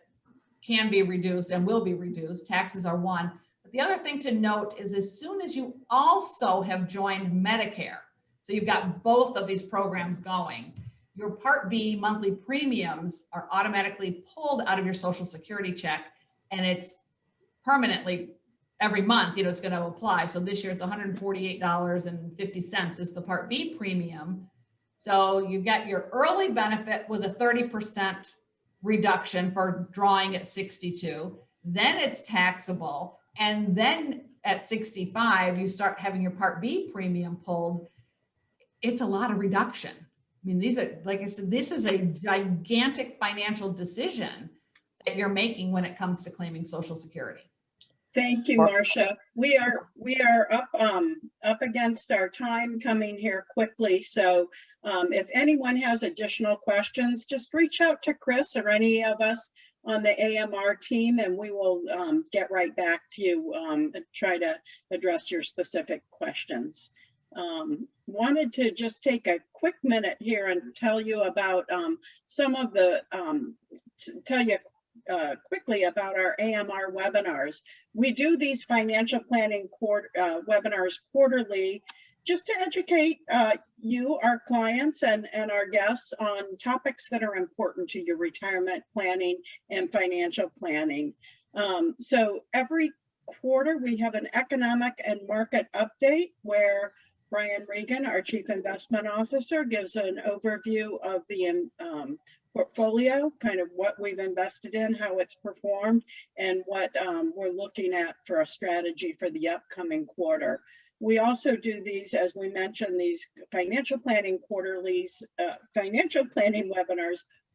can be reduced and will be reduced. Taxes are one. But the other thing to note is as soon as you also have joined Medicare, so you've got both of these programs going, your Part B monthly premiums are automatically pulled out of your Social Security check, and it's permanently every month, it's going to apply. So this year it's $148.50 is the Part B premium. So you get your early benefit with a 30% reduction for drawing at 62. Then it's taxable. And then at 65, you start having your Part B premium pulled. It's a lot of reduction. I mean, these are, like I said, this is a gigantic financial decision that you're making when it comes to claiming Social Security. Thank you, Marcia. We are up against our time coming here quickly. So if anyone has additional questions, just reach out to Chris or any of us on the AMR team, and we will get right back to you and try to address your specific questions. Wanted to just take a quick minute here and tell you about some of the, quickly about our AMR webinars. We do these financial planning webinars quarterly just to educate you, our clients, and our guests on topics that are important to your retirement planning and financial planning. So every quarter we have an economic and market update where Brian Regan, our Chief Investment Officer, gives an overview of the portfolio, kind of what we've invested in, how it's performed, and what we're looking at for a strategy for the upcoming quarter. We also do these, as we mentioned, these financial planning webinars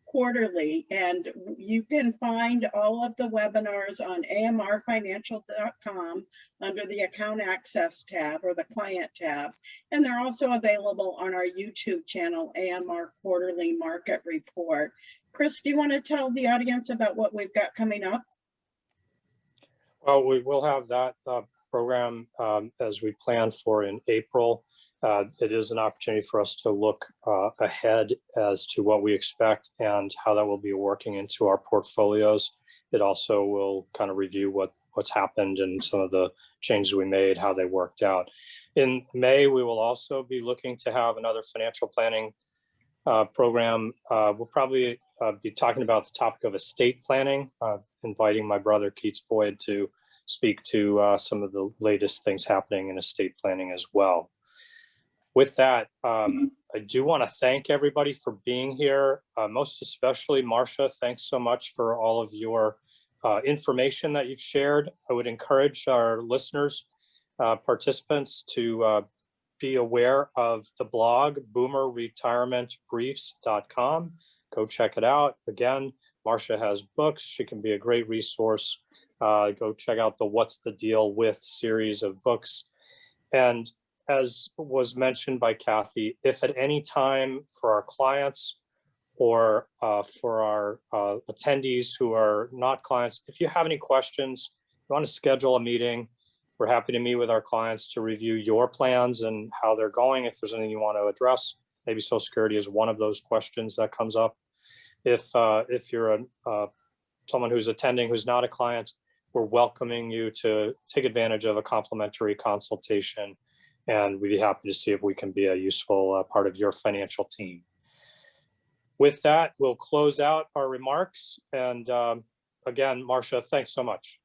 quarterly, and you can find all of the webinars on amrfinancial.com under the Account Access tab or the Client tab, and they're also available on our YouTube channel, AMR Quarterly Market Report. Chris, do you want to tell the audience about what we've got coming up? Well, we will have that program as we plan for in April. It is an opportunity for us to look ahead as to what we expect and how that will be working into our portfolios. It also will kind of review what's happened and some of the changes we made, how they worked out. In May, we will also be looking to have another financial planning program. We'll probably be talking about the topic of estate planning, inviting my brother Keats Boyd to speak to some of the latest things happening in estate planning as well. With that, I do want to thank everybody for being here, most especially Marcia. Thanks so much for all of your information that you've shared. I would encourage our listeners, participants to be aware of the blog, boomerretirementbriefs.com. Go check it out. Again, Marcia has books. She can be a great resource. Go check out the What's the Deal With series of books. And as was mentioned by Kathy, if at any time for our clients or for our attendees who are not clients, if you have any questions want to schedule a meeting, we're happy to meet with our clients to review your plans and how they're going. If there's anything you want to address, maybe Social Security is one of those questions that comes up. If you're someone who's attending who's not a client, we're welcoming you to take advantage of a complimentary consultation, and we'd be happy to see if we can be a useful part of your financial team. With that, we'll close out our remarks. And again, Marcia, thanks so much.